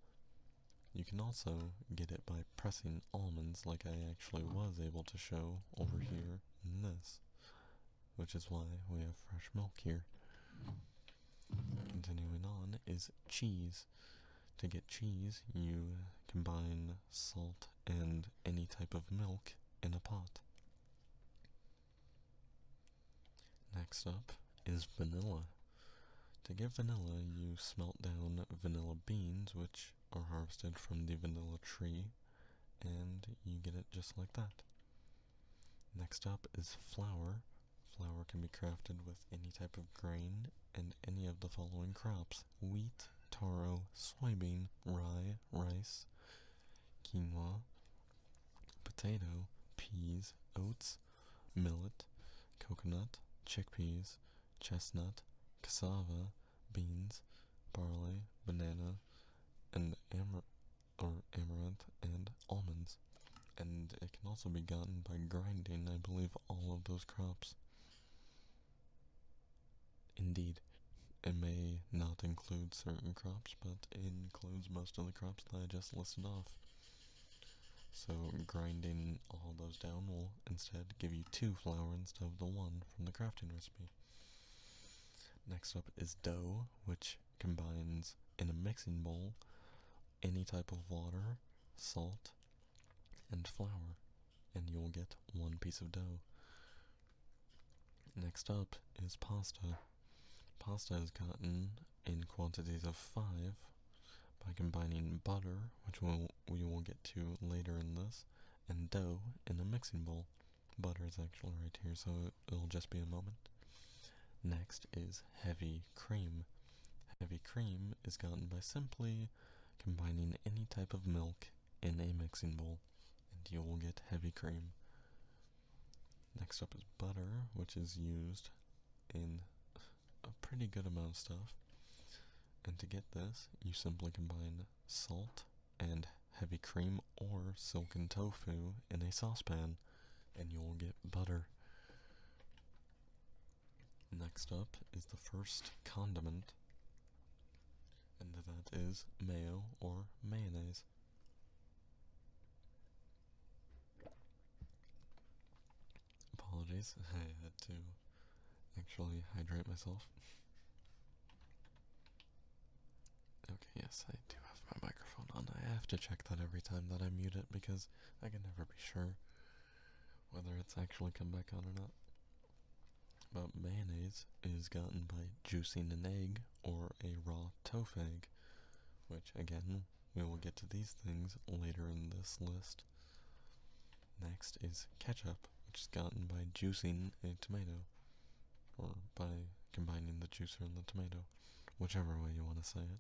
You can also get it by pressing almonds like I actually was able to show over here in this, which is why we have fresh milk here. Continuing on is cheese. To get cheese, you combine salt and any type of milk in a pot. Next up is vanilla. To get vanilla, you smelt down vanilla beans, which are harvested from the vanilla tree, and you get it just like that. Next up is flour. Flour can be crafted with any type of grain and any of the following crops: wheat, taro, soybean, rye, rice, quinoa, potato, peas, oats, millet, coconut, chickpeas, chestnut, cassava, beans, barley, banana, and amaranth, and almonds. And it can also be gotten by grinding, I believe, all of those crops. Indeed, it may not include certain crops, but it includes most of the crops that I just listed off. So grinding all those down will instead give you 2 flour instead of the 1 from the crafting recipe. Next up is dough, which combines in a mixing bowl any type of water, salt, and flour, and you'll get 1 piece of dough. Next up is pasta. Pasta is gotten in quantities of 5 by combining butter, which we will get to later in this, and dough in a mixing bowl. Butter is actually right here, so it'll just be a moment. Next is heavy cream. Heavy cream is gotten by simply combining any type of milk in a mixing bowl, and you will get heavy cream. Next up is butter, which is used in a pretty good amount of stuff. And to get this, you simply combine salt and heavy cream or silken tofu in a saucepan, and you will get butter. Next up is the first condiment, and that is mayo or mayonnaise. Apologies, I had to actually hydrate myself. Okay, yes, I do have my microphone on. I have to check that every time that I mute it because I can never be sure whether it's actually come back on or not. But mayonnaise is gotten by juicing an egg or a raw tofu egg, which again, we will get to these things later in this list. Next is ketchup, which is gotten by juicing a tomato, or by combining the juicer and the tomato, whichever way you want to say it.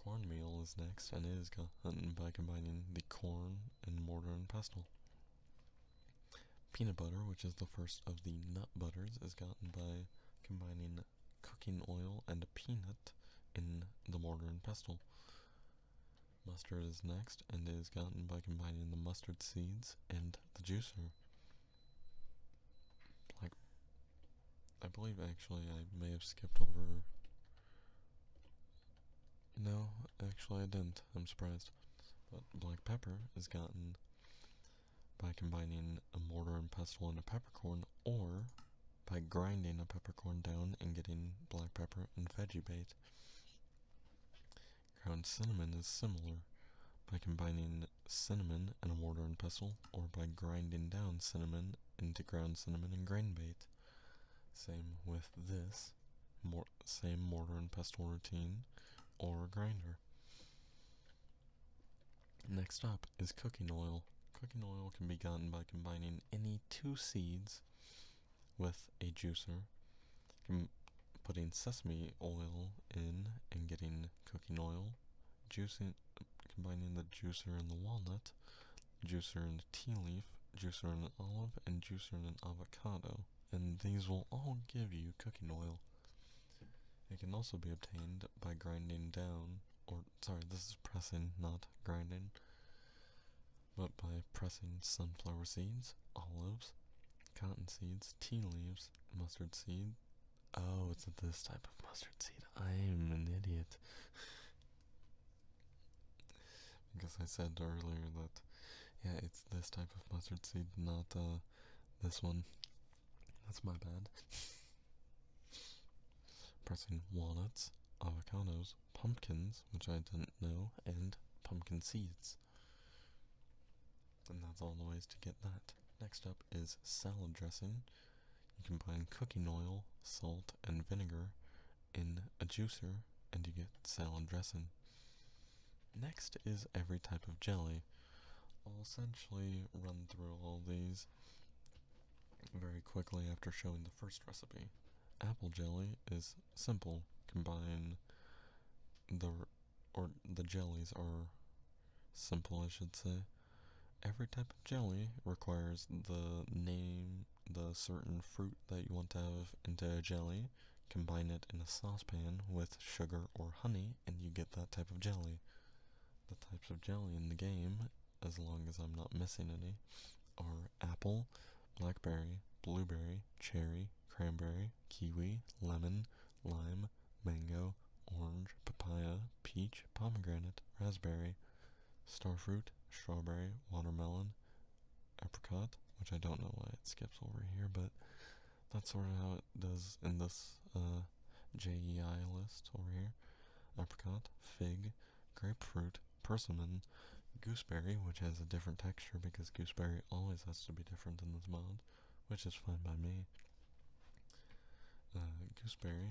Cornmeal is next, and it is gotten by combining the corn and mortar and pestle. Peanut butter, which is the first of the nut butters, is gotten by combining cooking oil and a peanut in the mortar and pestle. Mustard is next, and is gotten by combining the mustard seeds and the juicer. I believe actually I may have skipped over. No, actually I didn't. I'm surprised. But black pepper is gotten by combining a mortar and pestle and a peppercorn, or by grinding a peppercorn down and getting black pepper and veggie bait. ground cinnamon is similar, by combining cinnamon and a mortar and pestle, or by grinding down cinnamon into ground cinnamon and grain bait. Same with this, same mortar and pestle routine, or grinder. Next up is cooking oil. Cooking oil can be gotten by combining any 2 seeds with a juicer, putting sesame oil in and getting cooking oil, combining the juicer and the walnut, juicer and a tea leaf, juicer and an olive, and juicer and an avocado. And these will all give you cooking oil. It can also be obtained by grinding down, this is pressing, not grinding, but by pressing sunflower seeds, olives, cotton seeds, tea leaves, mustard seed. Oh, it's this type of mustard seed. I'm an idiot. Because I said earlier that, yeah, it's this type of mustard seed, not this one. That's my bad. Pressing walnuts, avocados, pumpkins, which I didn't know, and pumpkin seeds. And that's all the ways to get that. Next up is salad dressing. You combine cooking oil, salt, and vinegar in a juicer, and you get salad dressing. Next is every type of jelly. I'll essentially run through all these very quickly after showing the first recipe. Apple jelly is simple. The jellies are simple, I should say. Every type of jelly requires the certain fruit that you want to have into a jelly, combine it in a saucepan with sugar or honey, and you get that type of jelly. The types of jelly in the game, as long as I'm not missing any, are apple, blackberry, blueberry, cherry, cranberry, kiwi, lemon, lime, mango, orange, papaya, peach, pomegranate, raspberry, starfruit, strawberry, watermelon, apricot, which I don't know why it skips over here, but that's sort of how it does in this JEI list over here. Apricot, fig, grapefruit, persimmon, gooseberry, which has a different texture because gooseberry always has to be different in this mod, which is fine by me. Gooseberry,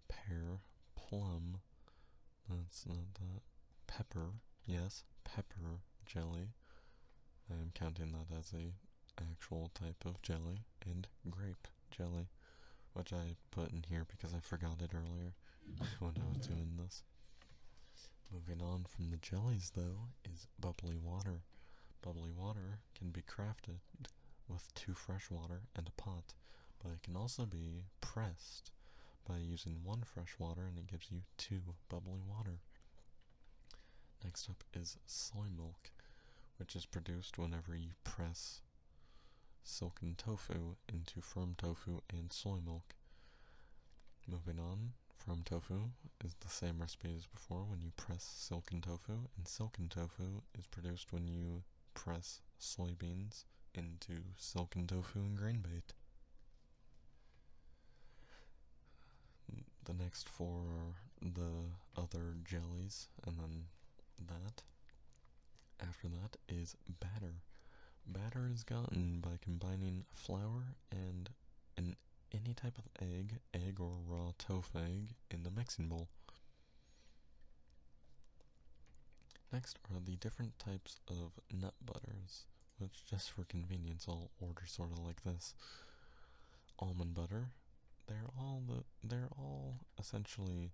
pear, plum, that's not that, pepper, yes, pepper jelly, I am counting that as a actual type of jelly, and grape jelly, which I put in here because I forgot it earlier when I was doing this. Moving on from the jellies, though, is bubbly water. Bubbly water can be crafted with 2 fresh water and a pot, but it can also be pressed by using 1 fresh water, and it gives you 2 bubbly water. Next up is soy milk, which is produced whenever you press silken tofu into firm tofu and soy milk. Moving on, firm tofu is the same recipe as before when you press silken tofu, and silken tofu is produced when you press soybeans into silken tofu and grain bait. The next 4 are the other jellies, and then that. After that is batter. Batter is gotten by combining flour and any type of egg or raw tofu egg in the mixing bowl. Next are the different types of nut butters, which just for convenience I'll order sort of like this. Almond butter. They're all essentially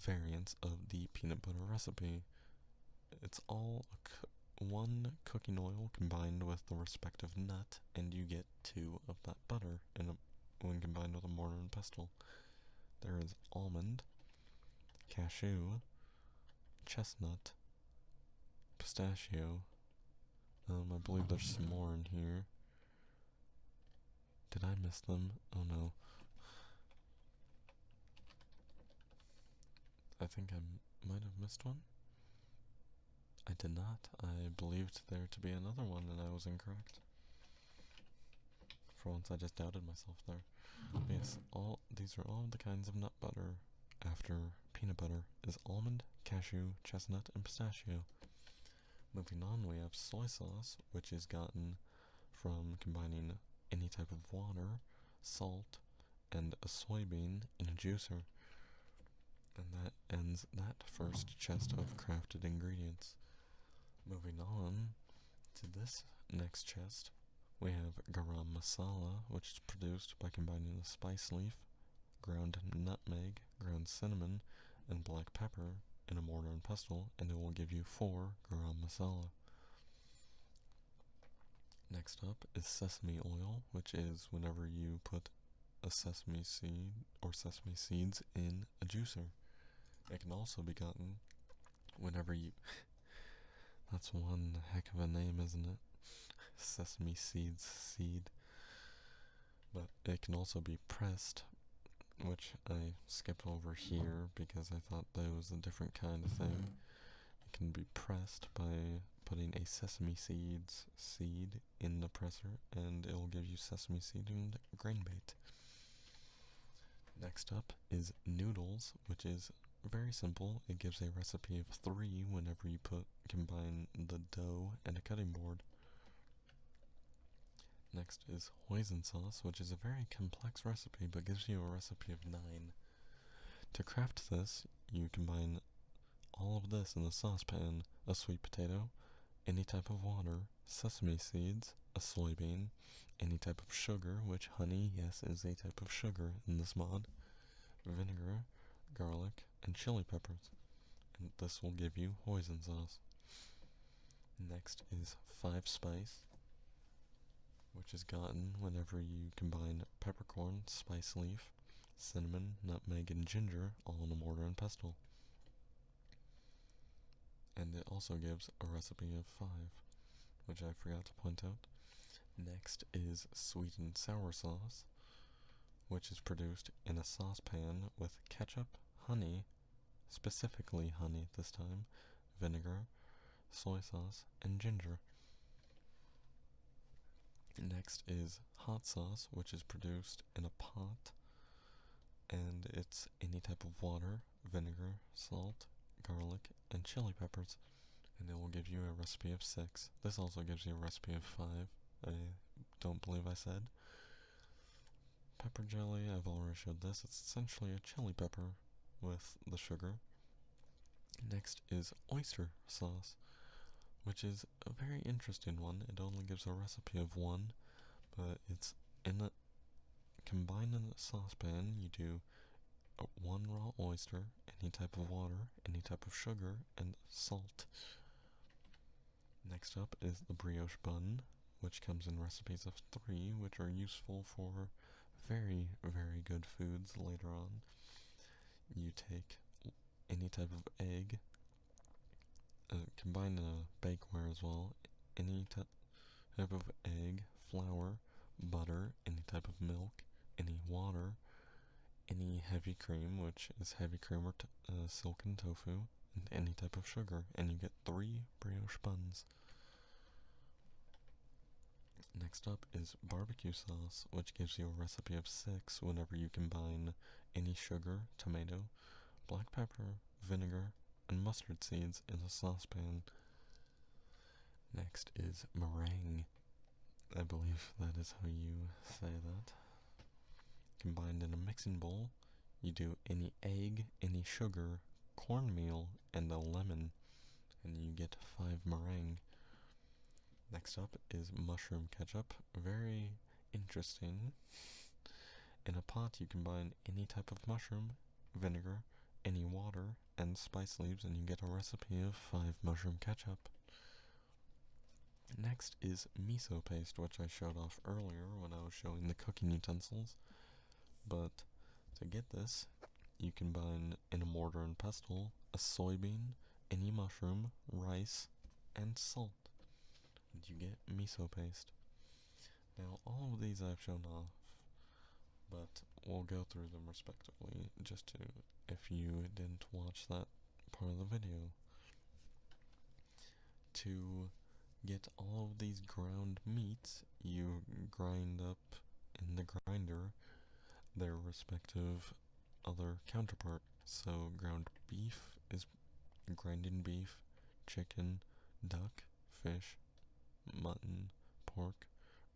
variants of the peanut butter recipe. It's all one cooking oil combined with the respective nut, and you get 2 of that butter when combined with a mortar and pestle. There is almond, cashew, chestnut, pistachio. I believe there's some more in here. Did I miss them? Oh no. I think I might have missed one. I did not. I believed there to be another one and I was incorrect. For once I just doubted myself there. Yes, these are all the kinds of nut butter after peanut butter is almond, cashew, chestnut, and pistachio. Moving on, we have soy sauce, which is gotten from combining any type of water, salt, and a soybean in a juicer. And that ends that first chest of crafted ingredients. Moving on to this next chest, we have garam masala, which is produced by combining a spice leaf, ground nutmeg, ground cinnamon, and black pepper in a mortar and pestle, and it will give you 4 garam masala. Next up is sesame oil, which is whenever you put a sesame seed or sesame seeds in a juicer. It can also be gotten whenever you... That's one heck of a name, isn't it? Sesame seeds seed. But it can also be pressed, which I skipped over here because I thought that was a different kind of thing. It can be pressed by putting a sesame seeds seed in the presser, and it will give you sesame seed and grain bait. Next up is noodles, which is very simple. It gives a recipe of 3 whenever you combine the dough and a cutting board. Next is hoisin sauce, which is a very complex recipe but gives you a recipe of 9. To craft this, you combine all of this in the saucepan: a sweet potato, any type of water, sesame seeds, a soybean, any type of sugar, which honey, yes, is a type of sugar in this mod, vinegar, garlic, and chili peppers. And this will give you hoisin sauce. Next is 5 spice, which is gotten whenever you combine peppercorn, spice leaf, cinnamon, nutmeg, and ginger all in a mortar and pestle. And it also gives a recipe of 5, which I forgot to point out. Next is sweet and sour sauce, which is produced in a saucepan with ketchup, honey, specifically honey this time, vinegar, soy sauce, and ginger. Next is hot sauce, which is produced in a pot, and it's any type of water, vinegar, salt, garlic, and chili peppers, and it will give you a recipe of 6. This also gives you a recipe of 5, I don't believe I said. Pepper jelly, I've already showed this. It's essentially a chili pepper with the sugar. Next is oyster sauce, which is a very interesting one. It only gives a recipe of 1, but it's combined in a saucepan. You do 1 raw oyster, any type of water, any type of sugar, and salt. Next up is the brioche bun, which comes in recipes of 3, which are useful for very, very good foods later on. You take any type of egg, combine in a bakeware as well, any type of egg, flour, butter, any type of milk, any water, any heavy cream, which is heavy cream or silken tofu, and any type of sugar, and you get 3 brioche buns. Next up is barbecue sauce, which gives you a recipe of 6 whenever you combine any sugar, tomato, black pepper, vinegar, and mustard seeds in a saucepan. Next is meringue. I believe that is how you say that. Combined in a mixing bowl, you do any egg, any sugar, cornmeal, and a lemon, and you get 5 meringue. Next up is mushroom ketchup. Very interesting. In a pot, you combine any type of mushroom, vinegar, any water, and spice leaves, and you get a recipe of 5 mushroom ketchup. Next is miso paste, which I showed off earlier when I was showing the cooking utensils. But to get this, you combine in a mortar and pestle a soybean, any mushroom, rice, and salt, and you get miso paste. Now, all of these I've shown off, but we'll go through them respectively, just to, if you didn't watch that part of the video. To get all of these ground meats, you grind up in the grinder their respective other counterpart. So ground beef is grinding beef, chicken, duck, fish, mutton, pork,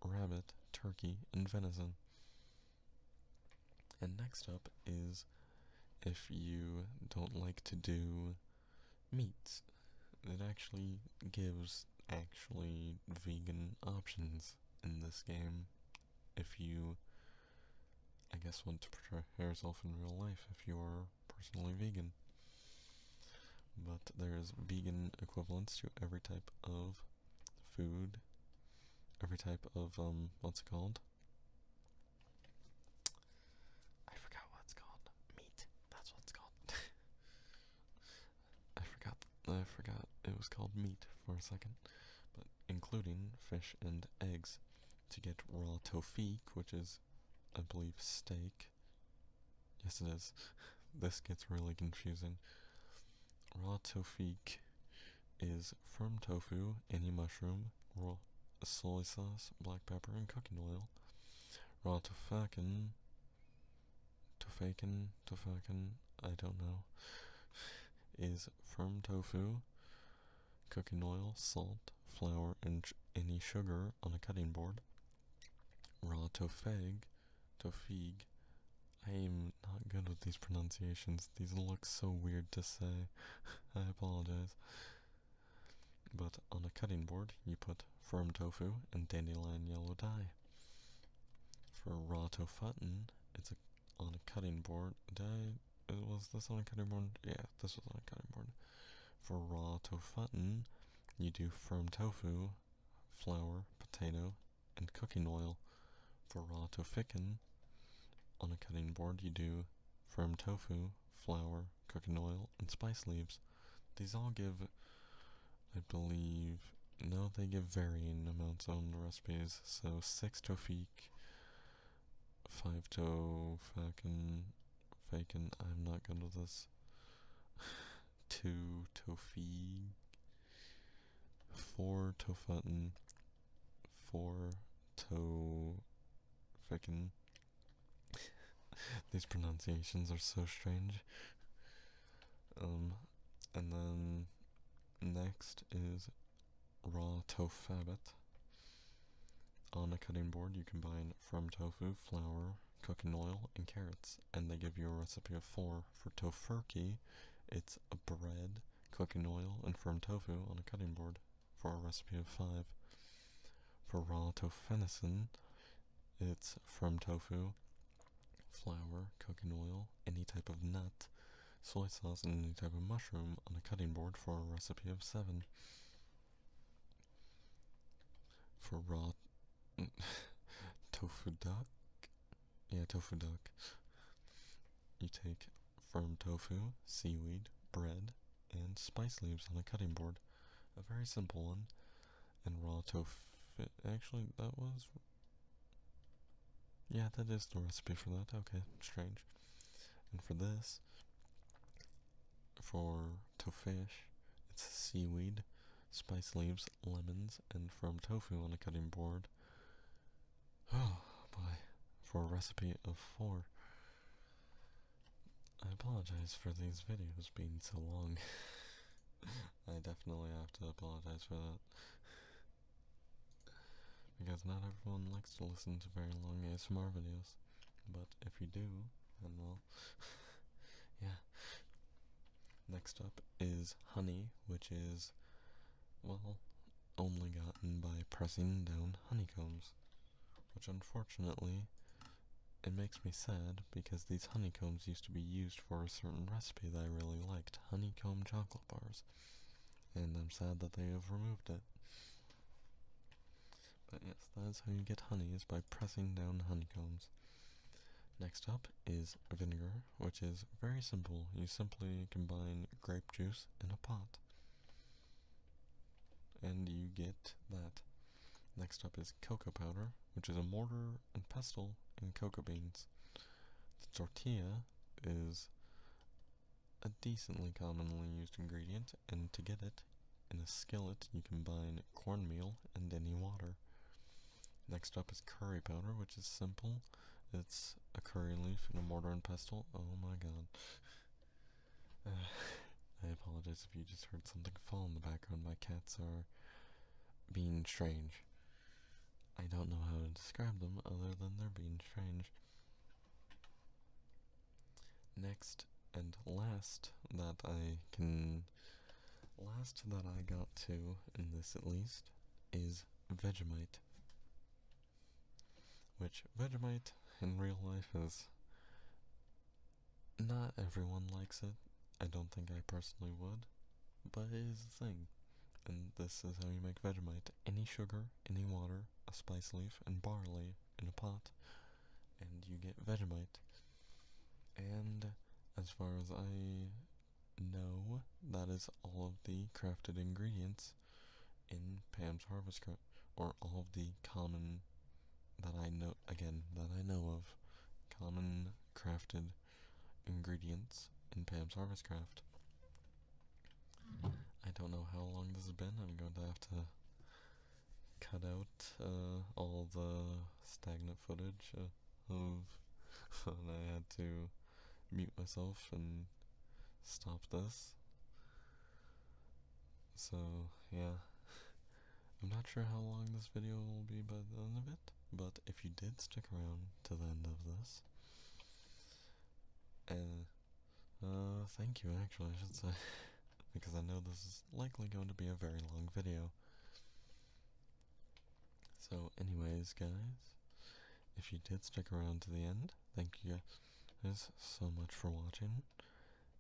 rabbit, turkey, and venison. And next up is if you don't like to do meats. It actually gives vegan options in this game if you, I guess, want to prepare yourself in real life if you're personally vegan. But there's vegan equivalents to every type of food, every type of, what's it called? I forgot what it's called. Meat. That's what it's called. I forgot it was called meat for a second. But including fish and eggs. To get raw tofu, which is, I believe, steak. Yes, it is. This gets really confusing. Raw tofu is firm tofu, any mushroom, raw soy sauce, black pepper, and cooking oil. Raw tofaken, I don't know, is firm tofu, cooking oil, salt, flour, and any sugar on a cutting board. Raw tofig, I am not good with these pronunciations. These look so weird to say. I apologize. But on a cutting board, you put firm tofu and dandelion yellow dye. For raw tofutten, it's on a cutting board. Was this on a cutting board? Yeah, this was on a cutting board. For raw tofutten, you do firm tofu, flour, potato, and cooking oil. For raw tofiken, on a cutting board, you do firm tofu, flour, cooking oil, and spice leaves. These all give, I believe, no, they give varying amounts on the recipes. So 6 tofik, 5 tofaken, I'm not good with this. 2 tofi, 4 tofutten, 4 tofiken. These pronunciations are so strange. And then next is raw tofabet. On a cutting board, you combine firm tofu, flour, cooking oil, and carrots, and they give you a recipe of 4. For tofurkey, it's a bread, cooking oil, and firm tofu on a cutting board for a recipe of 5. For raw tofenison, it's firm tofu, flour, cooking oil, any type of nut, soy sauce, and any type of mushroom on a cutting board for a recipe of 7. For raw tofu duck, you take firm tofu, seaweed, bread, and spice leaves on a cutting board. A very simple one. And raw tofu, actually that was, yeah, that is the recipe for that. Okay, strange. And for this, for tofish, it's seaweed, spice leaves, lemons, and firm tofu on a cutting board. Oh boy, for a recipe of 4. I apologize for these videos being so long. I definitely have to apologize for that. Because not everyone likes to listen to very long ASMR videos. But if you do, then well, yeah. Next up is honey, which is, well, only gotten by pressing down honeycombs. Which unfortunately, it makes me sad because these honeycombs used to be used for a certain recipe that I really liked, honeycomb chocolate bars. And I'm sad that they have removed it. But yes, that's how you get honey, is by pressing down honeycombs. Next up is vinegar, which is very simple. You simply combine grape juice in a pot. And you get that. Next up is cocoa powder, which is a mortar and pestle and cocoa beans. The tortilla is a decently commonly used ingredient, and to get it, in a skillet you combine cornmeal and any water. Next up is curry powder, which is simple. It's a curry leaf and a mortar and pestle. Oh my god. I apologize if you just heard something fall in the background. My cats are being strange. I don't know how to describe them other than they're being strange. Next and last that I got to, in this at least, is Vegemite. Which, Vegemite in real life is, not everyone likes it. I don't think I personally would, but it is a thing. And this is how you make Vegemite. Any sugar, any water, a spice leaf, and barley in a pot, and you get Vegemite. And as far as I know, that is all of the crafted ingredients in Pam's Harvestcraft, or all of the common that I know of, common crafted ingredients in Pam's Harvestcraft. I don't know how long this has been. I'm going to have to cut out all the stagnant footage of when I had to mute myself and stop this. So, yeah. I'm not sure how long this video will be by the end of it, but if you did stick around to the end of this, thank you actually, I should say, because I know this is likely going to be a very long video. So anyways, guys, if you did stick around to the end, thank you guys so much for watching,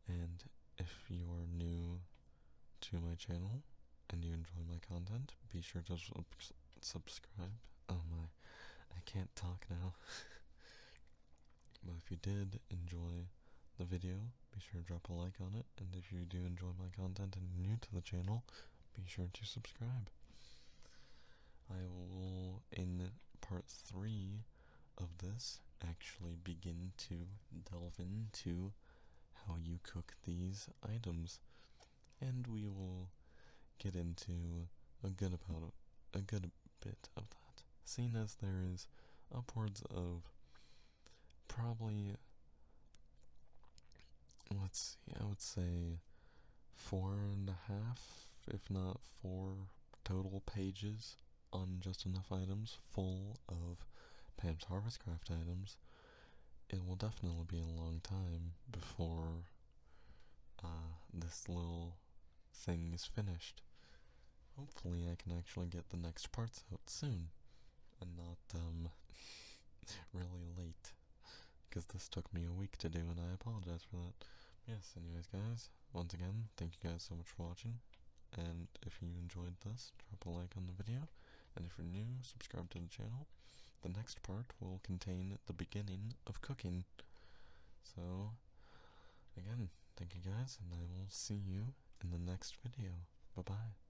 and if you're new to my channel and you enjoy my content, be sure to subscribe. Oh my, I can't talk now. But if you did enjoy the video, be sure to drop a like on it, and if you do enjoy my content and you're new to the channel, be sure to subscribe. I will, in part 3 of this, actually begin to delve into how you cook these items, and we will get into a good bit of that, seeing as there is upwards of probably, let's see, I would say 4.5, if not 4 total pages on Just Enough Items full of Pam's Harvestcraft items. It will definitely be a long time before this little thing is finished. Hopefully I can actually get the next parts out soon and not really late, because this took me a week to do and I apologize for that. Yes, anyways guys, once again, thank you guys so much for watching, and if you enjoyed this, drop a like on the video, and if you're new, subscribe to the channel. The next part will contain the beginning of cooking. So, again, thank you guys, and I will see you in the next video. Bye-bye.